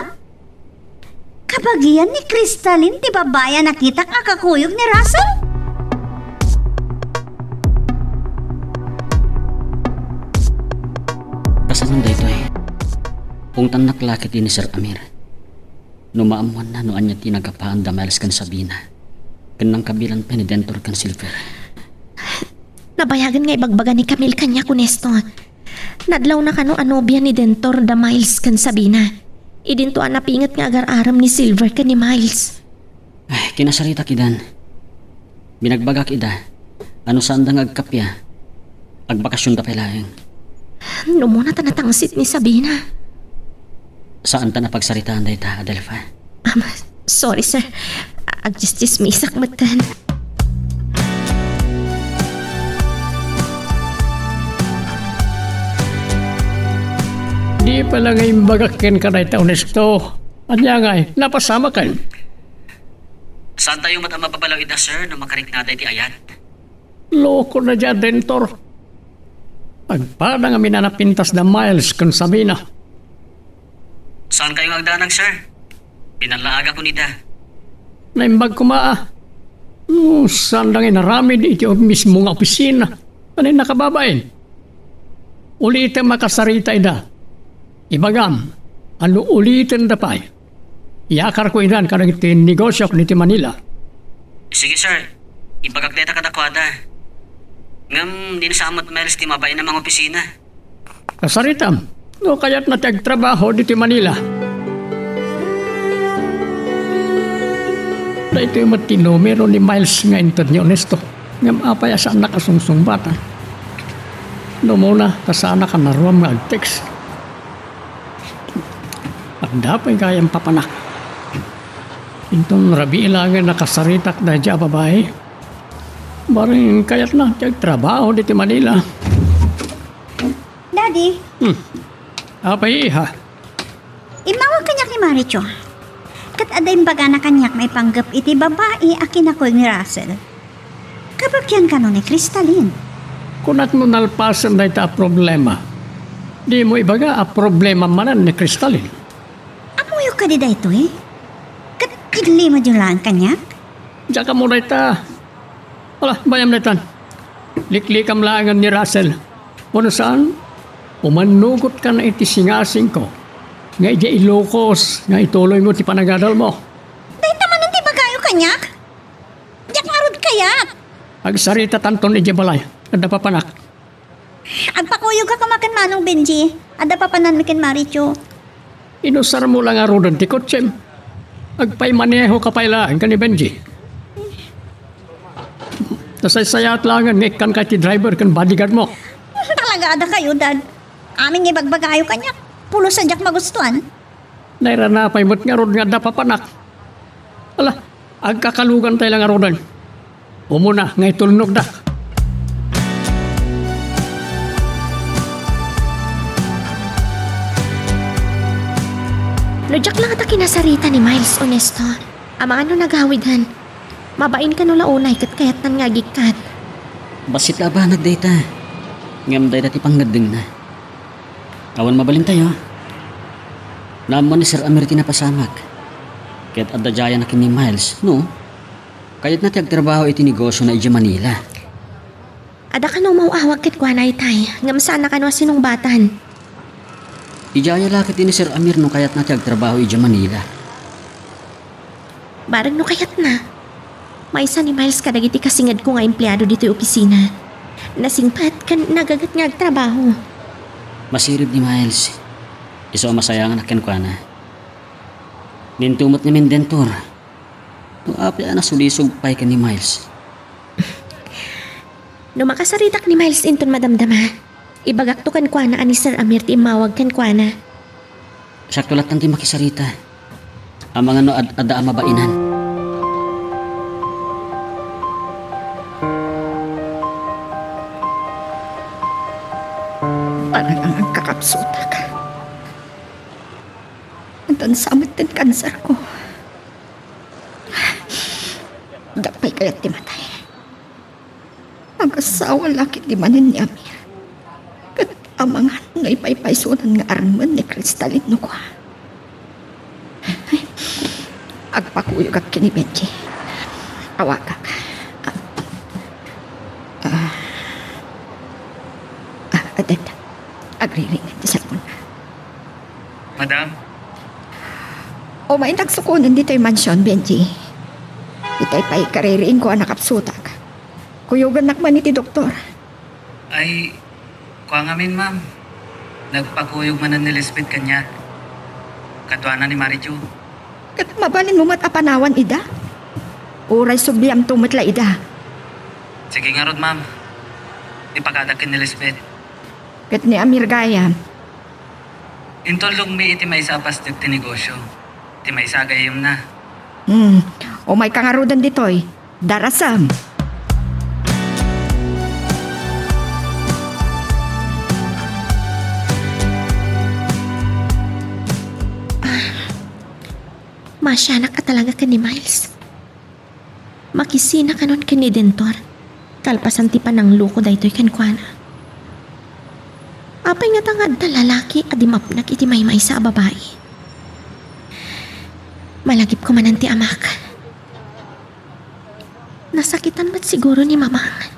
Kabagyan ni Crystalline ti babaya nakita ang kakuyog ni Russell? Kasanon da ito eh. Pungtan naklakit ni Sir Amir. Numaamuan na noan niya tinagapaan da Miles kan Sabina. Kanang kabilang penidentor kan Silver. Nabayagan nga ibagbaga ni Camille kanya kunesto. Nadlaw na kano anobya ni Dentor da Miles kan Sabina. Idinto ang napingat nga agar-aram ni Silver kan ni Miles. Ay, kinasarita kidan. Binagbagak ida. Ano saan da agkapya? Agbakasyon da pelayang. Numuna ta natangsit ni Sabina. Saan ta napagsaritaan da ita, Adelfa? Sorry sir. Agjistis-misak matan. Di pala ngayon bagakin ka na ita honesto. Anya nga napasama ka. Saan tayo matamababalaw ita, sir, na makarik natin iti ayat? Loko na dyan, Dentor. Pagpada nga minanapintas na Miles kan Sabina. Saan kayo agdanag, sir? Pinalaaga ko nida. Naimbag ko maa. Saan lang inaramid iti mismo nga opisina. Ano yung nakababain? Ulitin makasarita ida. Ibagam, ano ulitin da pa'y? Iyakar ko idan karang iti negosyo ko niti Manila. Sige, sir. Ipagagdeta ka dakwada. Ngam, din sa amot Miles ti mabay na mga opisina. Kasaritam, no kaya't natagtrabaho diti Manila. Na ito yung matinumero ni Miles nga intod niya honesto. Ngam apaya saan nakasungsung bata. No muna, kasana ka naruam nga ag-text. Pagdapay kayang papanak. Intong rabi ilangan nakasaritak na dya babae. Baring kayat na, trabaho dito Manila. Daddy, Apay iha. imawag kanyak ni Maricho. Kat aday baga na kanyak may panggap iti babae akin ako ni Russell. Kabagyan ka no ni Crystalline. Kunat mo nalpasan na ita problema. Di mo ibaga a problema manan ni Crystalline. Amuyo ka di da ito eh. Kat idlima dyan lang kanyak. Diyan ka muna ita. Wala, bayam na itan. Liklikam langan ni Russell. Ano saan? Umanugot ka na iti singasing ko. Nga iti Ilocos, nga ituloy mo ti panagadal mo. Dahil taman hindi ba kayo kanyak? Diyak marod kayak. Agsarita tanton ni Jebalay. Kada papanak. Agpakuyog ka kamakan manong Benji. Ada pa pananmikin Maricho. Inusar mo lang arudan ti kotsem. Agpaymaneho ka pailaan ka ni Benji. Nasaysayat lang ang ikan ka ti driver kan bodyguard mo. Talaga ada kayo, Dad. Amin ibagbagayo kanyak. Pulo sa jak magustuhan. Nairanapay mo't nga rod nga da papanak. Ala, agkakalugan tayo lang arudan. Umuna, nga itulnog da. Lodyak lang ata kinasarita ni Miles, honesto. Ama ano nagawidhan. Mabain ka no launay kat kayat nan nga gikat. Basit ba nagdata? Ngam day dati panggadeng na. Awan mabalin tayo. Naman ni Sir Amir tinapasamak. Kaya't adadjaya na kini Miles, no? Kaya't na tagtrabaho iti negosyo na iti Manila. Ada ka nung mauawag kit kwa na itay. Ngam sana ka no sinungbatan. Ijaya lakit ni Sir Amir no kaya't na tagtrabaho iti Manila. Barang no kayat na. Maisa ni Miles kadagiti kasingad ko nga empleyado dito yung opisina. Nasingpat kan nagagat nga trabaho. Masirib ni Miles. Iso masayangan akin kwa na. Nintumot ni Mendentor. Tuapi na sulisog pay ka ni Miles. No makasaritak ni Miles inton madamdama. Ibagak to kan kwa na ani Sir Amir ti imawag kan kwa na. Sakto lat ti makisarita. Ang mga no ada mabainan. Parang ang kakapsuta ka. Andan samot din kanser ko. Dapay kaya't di matay. Ang asawa lakit di manin ni Amir. Kat amangan nga ipaypaysunan nga arman ni Kristalino ko. Agpakuyog ak kini Benji. Awagak. Adet. Agriring di cellphone. Madam, O may nagsukunan dito yung mansyon, Benji. Itay pa'y kaririin ko ang nakapsutak. Kuyugan nakman iti doktor. ay, kuha ngamin ma'am. Nagpakuyog manan ni Lisbeth kanya. Katuana ni Marijo. Kat mabalin mo matapanawan, ida. Uray subliyam tumatla, ida. Sige nga rod ma'am. Ipakadakin ni Lisbeth. Kat ni Amir Gaya. Intulong mi iti may sapas ti negosyo. Ti may sagayom na. O may kangarudan ditoy. Darasam. Masyanak ka talaga ka ni Miles. Makisina ka nun ka ni Dentor. Kalpasan ti pa ng luko daytoy kan kwa na. Apay nga tangad na lalaki adimapnak iti maymay sa babae. Malagip ko manan ti amak. Nasakitan ba't siguro ni mamang?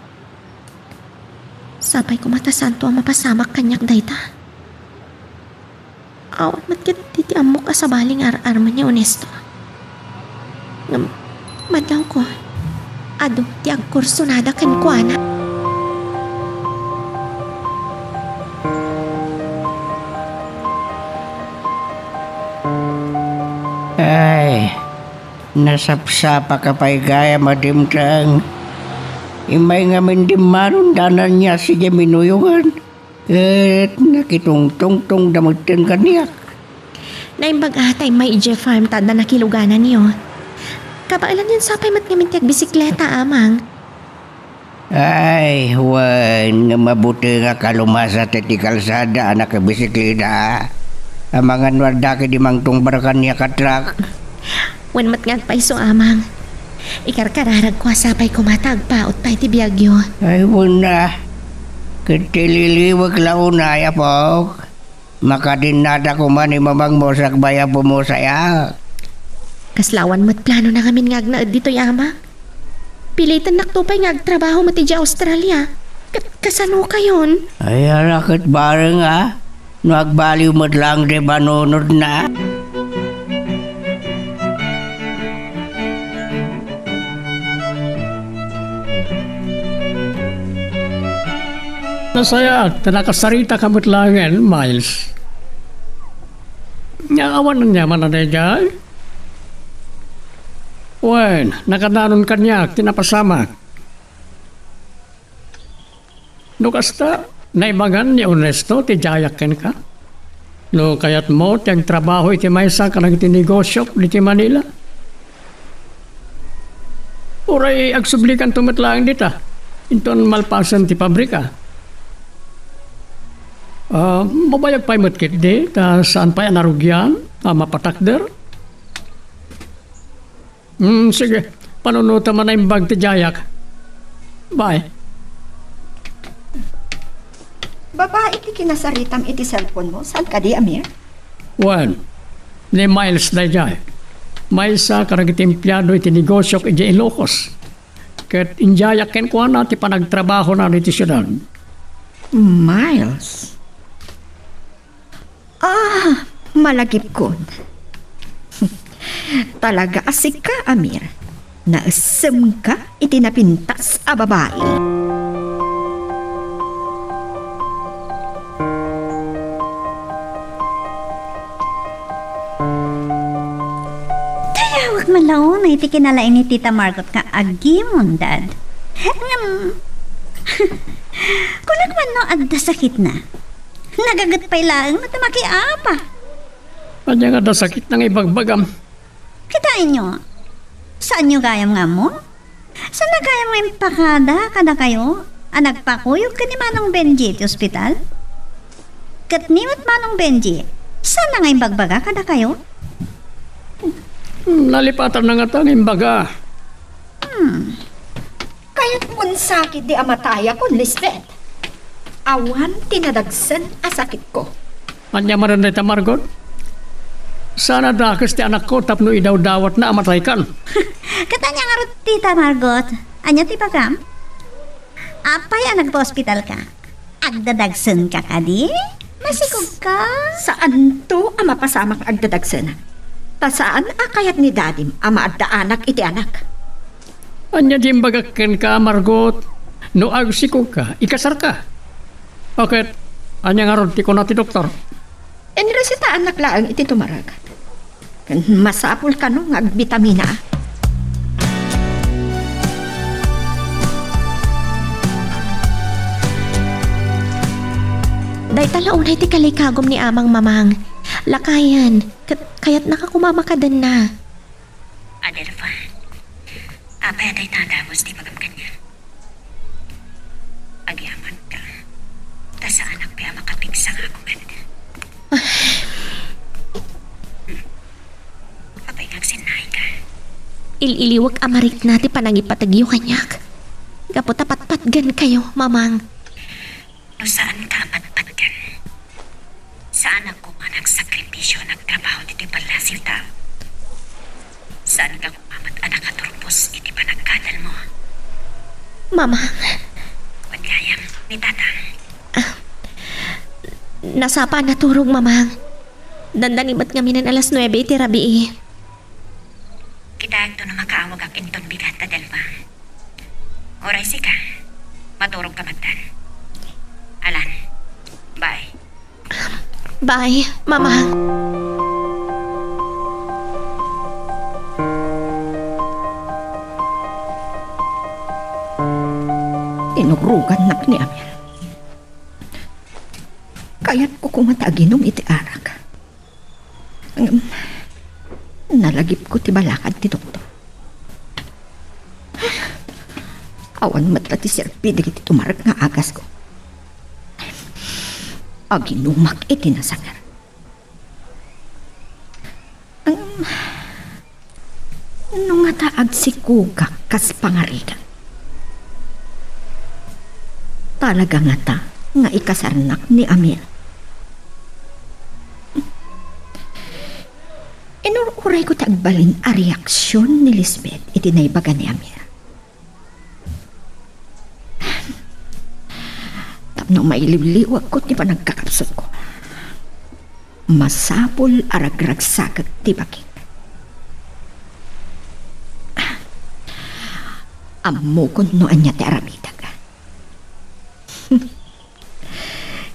Sabay ko matasanto ang mapasamak kanyak dayta. Awat matkit titi amok asabaling ar-arman niya honesto. Madlaw ko. Ado ti agkursunada kan kuana. Ay, nasapsapa ka pa'y gaya madimtang. Imay nga mindimaron danan niya si Jaminuyungan. At nakitungtungtong damutin kaniyak. Naimbag atay may ije farm tada nakiluganan niyo. Kabailan yan sapay mat ngamin tiag bisikleta amang. Ay, huwan nga mabuti nga kalumasa ti kalsada anak ka bisikleta. Amangan warda ka di mangtong barakan niya katrak. Wan mat nga paiso amang. Ikarkararag ko sapay kumatag paot pa iti biyagyo. Ay, wala. Kitililiwag launay apok. Makadinada ko man imamang mo sa kbaya po mo saya. Kaslawan mo't plano na ngamin ngagnaad dito yama. Pilitan naktupay ngagtrabaho mati di Australia. Kasano kayon? Ay, arakit bareng ah. Nagbaliw mo lang di ba nunod na? Nasaya at nakasarita kamot langan, Miles. Nyawan na niya mananay. Wen, nakadanon kanya, tinapasamak. No kasta, naibagan ni Honesto, ti jayaken ka. No kayat mo, tiyang trabaho iti maysa ka lang iti negosyo iti Manila. Uray, agsublikan tumatlaang dita. Inton malpasan ti pabrika. Mabayag pa'y matkit di, ta saan pa'y narugyan, Mapatakder? Sige. Panunutan man na yung bag ti Jayak. Bye. Babae ti kinasaritam iti cellphone mo. Saan ka di, Amir? Well, ni Miles na Jay. May isa karagitimpyado iti negosyo iti Ilocos. Ket injayak ken kuha na ti panagtrabaho na iti syudad. Miles? Malagip ko. Talaga asik ka, Amir. Naasam ka iti napintas a babae. Tayawag malaw na iti kinalain ni Tita Margot ka agimon, Dad. Kulag man no adda sakit na. Nagagat pa ilang matamaki apa. Kanya nga da sakit ng ibagbagam. Kitain nyo. Saan nyo gayam nga mo? Saan na gayam nga impakada kada kayo? Nagpakuyog ka ni Manong Benji iti ospital? Katniwat Manong Benji, saan na nga imbagbaga kada kayo? Nalipatan na nga tanging baga. Kaya't mun sakit di amataya ko, Lisbeth. Awan tinadagsan a sakit ko. Kanya maran na Margot? Sana dakas ti anak ko tapno idaw-dawat na amatay kan. Katanya nga rin, Tita Margot. Anya ti pagam? Apay nagpa-hospital ka? Agdadagsan ka di? Masikog ka? Saan to ang mapasamak agdadagsan? Ta saan kayat ni Dadim ang maadda anak iti anak? Anya di bagaken ka, Margot. No agsikog ka, ikasar ka. Bakit? Anya nga rin ti ko na ti doktor. Reseta anak laang iti tumarag. Masapul ka no, agbitamina. Day talaunay ti kalikagom ni amang mamang. Lakayan, kaya't nakakumamakadan na. Adelfa, apay aday tatapos di pagam kanya. Agyaman ka. Ta sa anak pa makapigsang ako ganun. Apay nagsinay ka. Ililiwag amarik na ti panagipatagyo kanyak. Gapo tapatpatgan kayo, mamang. No saan ka patpatgan? Saan ako man nagsakripisyo nagtrabaho dito palasil ta? Saan ka kumamat anak katurpos iti panagkadal mo? Mamang. Pagkayam ni tata. Nasapa na turog, mamang. Dandanibat kami ng alas 9 iti rabii. Kita ito na makaawag ang inton bigat na Delma. Oray si ka. Maturog ka magdan. Alan. Bye. Bye, mamang. Tinurugan na ni Amir. Kaya't ko kumataginom iti arak. Nalagip ko ti balakad ti doktor. Awan matla ti serpi di ti tumarag nga agas ko. Aginumak iti nasangar. Nung ataag si Kuga kas pangarigan. Talaga nga ta nga ikasarnak ni Amir. Inururay ko tagbalin a reaksyon ni Lisbeth iti naibaga ni Amir. Tapno maililiwag ko ti panagkakapsot ko. Masapol aragragsakag ti bakit. Ammo ko no anya ti aramidag.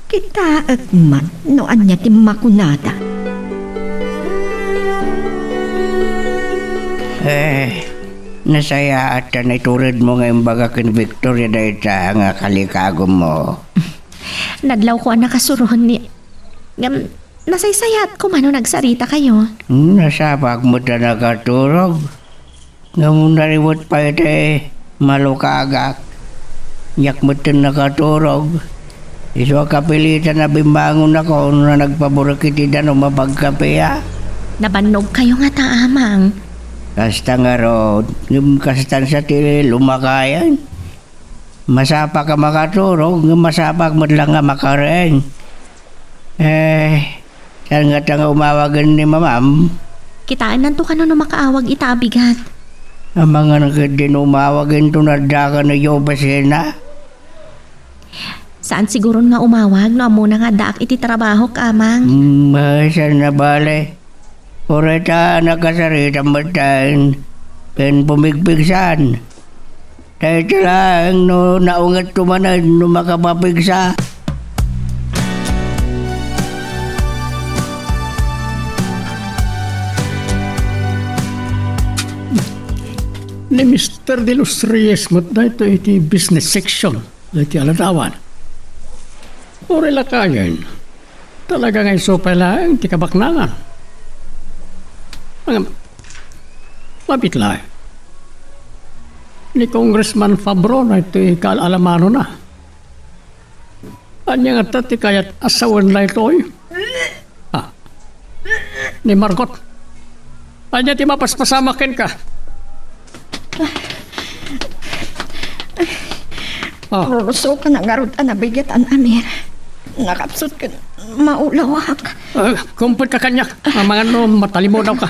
Kita agman no anya ti makunada. Nasaya at naiturid mo ngayong baga kin Victoria dahil sa nga kalikagom mo. Nadlaw ko ang nakasuroon ni... nasaysayat ko mano nagsarita kayo. Nasabag mo na nakaturog. Ngayon nariwot pa ito malukagak. Yak mo ito nakaturog. Iso kapilitan na bimbangon ako na nagpaburakit ita no mapagkapeya. Nabanog kayo nga ta amang. Kasta nga ro, kastan sa tili lumakayan. Masapa ka makaturog, masapak mo lang nga makareng. Saan nga nga umawagan ni mamam? Kitaan nanto ka no makaawag itabigat. Ang mga nagdin umawagan to nadaka na yobasena. Saan siguro nga umawag no amo na nga daak iti trabaho ka amang? Saan na bale? Kureta nakasarita matain. Pen pumigpigsan. Dahil lang no naungat tumanad no makapapigsa. Ni Mr. De Los Reyes mo na iti business section na iti aladawan. Uri lakayan. Talaga nga iso pala ang tikabaknangan. Mabitla. Ni Congressman Fabro na ito kaalalamano na. Anya nga tati kayat asawan na ito ni Margot. Anya ti mapaspasamakin ka. Ruso ka na garot nabigat an Amir. Nakapsot ka maulawak. Kumput ka kanya. Mga no matalimo daw ka.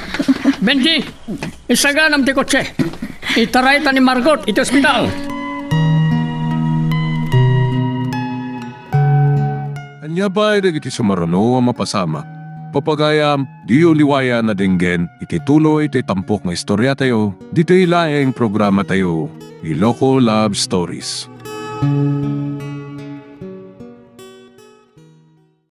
Benji, isaganam ti kotse. Itaray ta ni Margot iti ospital. Anya ba iti sumarano ang mapasama? Papagayam, di uliwaya na dinggen, iti tuloy iti tampok nga istorya tayo, dito ilaing programa tayo, Iloko Love Stories.